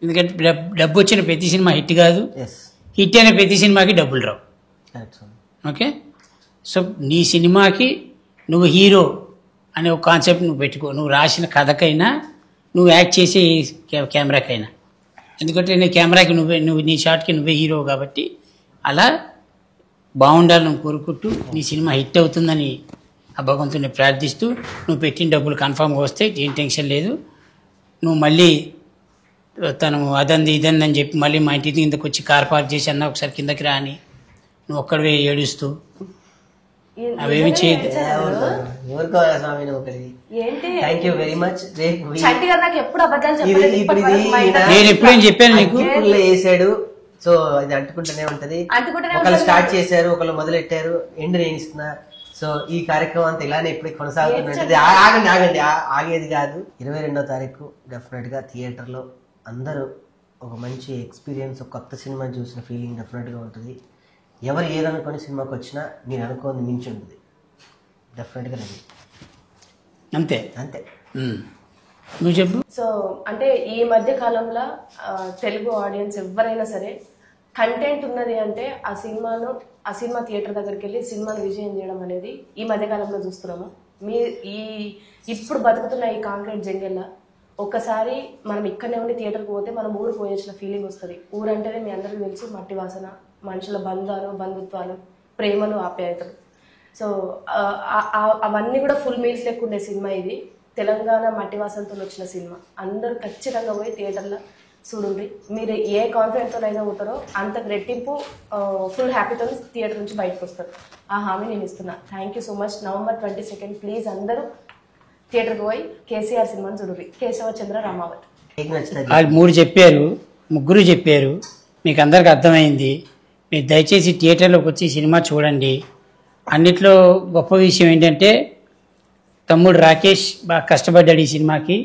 ఎందుకంటే డబ్బు వచ్చిన ప్రతి సినిమా హిట్ కాదు, ఎస్, హిట్ అయిన ప్రతి సినిమాకి డబ్బులు రావు. కరెక్ట్ స్వామి. ఓకే, సో నీ సినిమాకి నువ్వు హీరో అనే ఒక కాన్సెప్ట్ నువ్వు పెట్టుకో, నువ్వు రాసిన కథకైనా నువ్వు యాక్ట్ చేసే కెమెరాకైనా, ఎందుకంటే నీ కెమెరాకి నువ్వు నీ షాట్కి నువ్వే హీరో కాబట్టి అలా బాగుండాలని కోరుకుంటూ నీ సినిమా హిట్ అవుతుందని ఆ భగవంతుని ప్రార్థిస్తూ, నువ్వు పెట్టిన డబ్బులు కన్ఫామ్గా వస్తే ఏం టెన్షన్ లేదు. నువ్వు మళ్ళీ తను అదంది ఇదంది అని చెప్పి మళ్ళీ మా ఇంటి కిందకు వచ్చి కార్ పార్క్ చేసి అన్న ఒకసారి కిందకి రాని నువ్వు ఒక్కడివే ఏడుస్తూ అవేమి చేయదు. ఎవరికోవాలి స్వామి నువ్వు ఒకటి. ఏంటి థ్యాంక్ యూ వెరీ మచ్. చంటి గారు నాకు ఎప్పుడు అబద్ధాలు చెప్పలేదు ఇప్పటి వరకు మా ఇంట్లో. నేను ఎప్పుడేం చెప్పాను నీకు? వేసాడు, సో అది అంటుకుంటూనే ఉంటది. ఒకళ్ళు స్టార్ట్ చేశారు, ఒకళ్ళు మొదలెట్టారు, ఎండ్ నేను ఇస్తున్నా. సో ఈ కార్యక్రమం అంతా ఇలానే ఇప్పుడు కొనసాగుతున్నది. ఆగండి ఆగేది కాదు. 22వ తారీఖు డెఫినెట్ గా థియేటర్ లో అందరూ ఒక మంచి ఎక్స్పీరియన్స్, ఒక కొత్త సినిమా చూసిన ఫీలింగ్ డెఫినెట్ గా ఉంటుంది. ఎవరు ఏదనుకొని సినిమాకి వచ్చినా నేను అనుకోని మించి ఉంటుంది డెఫినెట్ గా. అంతే అంతే. నువ్వు చెప్పు. సో అంటే ఈ మధ్య కాలంలో తెలుగు ఆడియన్స్ ఎవరైనా సరే కంటెంట్ ఉన్నది అంటే ఆ సినిమా థియేటర్ దగ్గరికి వెళ్ళి సినిమాను విజయం చేయడం అనేది ఈ మధ్య కాలంలో చూస్తున్నాము. ఇప్పుడు బతుకుతున్న ఈ కాంక్రీట్ జంగల్లో ఒక్కసారి మనం ఇక్కడనే ఉండి థియేటర్కి పోతే మనం ఊరు పోయేసిన ఫీలింగ్ వస్తుంది. ఊరంటేనే మీ అందరికీ తెలుసు, మట్టి వాసన, మనుషుల బంధుత్వాలు, ప్రేమలు, ఆప్యాయతలు. సో అవన్నీ కూడా ఫుల్ మీల్స్ లెక్క ఉండే సినిమా ఇది. తెలంగాణ మట్టి వాసనతో వచ్చిన సినిమా. అందరూ ఖచ్చితంగా పోయి థియేటర్లో చూడండి. మీరు ఏ కాన్ఫిడెంట్తో అయినా పోతారో అంతకు రెట్టింపు ఫుల్ హ్యాపీతో థియేటర్ నుంచి బయటకు వస్తారు. ఆ హామీ నేను ఇస్తున్నా. Thank you so much. November 22 please అందరూ థియేటర్కి పోయి కేసీఆర్ సినిమాని చూడండి. కేశవచంద్ర రామావత్. వాళ్ళు ముగ్గురు చెప్పారు, మీకు అందరికి అర్థమైంది. మీరు దయచేసి థియేటర్లోకి వచ్చి సినిమా చూడండి. అన్నిట్లో గొప్ప విషయం ఏంటంటే తమ్ముడు రాకేష్ బాగా కష్టపడ్డాడు ఈ సినిమాకి.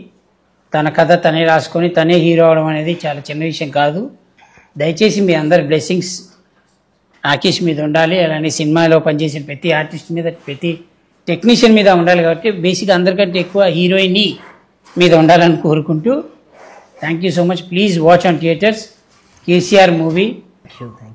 తన కథ తనే రాసుకొని తనే హీరో అవడం అనేది చాలా చిన్న విషయం కాదు. దయచేసి మీ అందరి బ్లెస్సింగ్స్ రాకేష్ మీద ఉండాలి. అలానే సినిమాలో పనిచేసిన ప్రతి ఆర్టిస్ట్ మీద, ప్రతి టెక్నీషియన్ మీద ఉండాలి. కాబట్టి బేసిక్గా అందరికంటే ఎక్కువ హీరోయిన్ మీద ఉండాలని కోరుకుంటూ thank you so much. Please watch on theatres KCR movie. Thank you.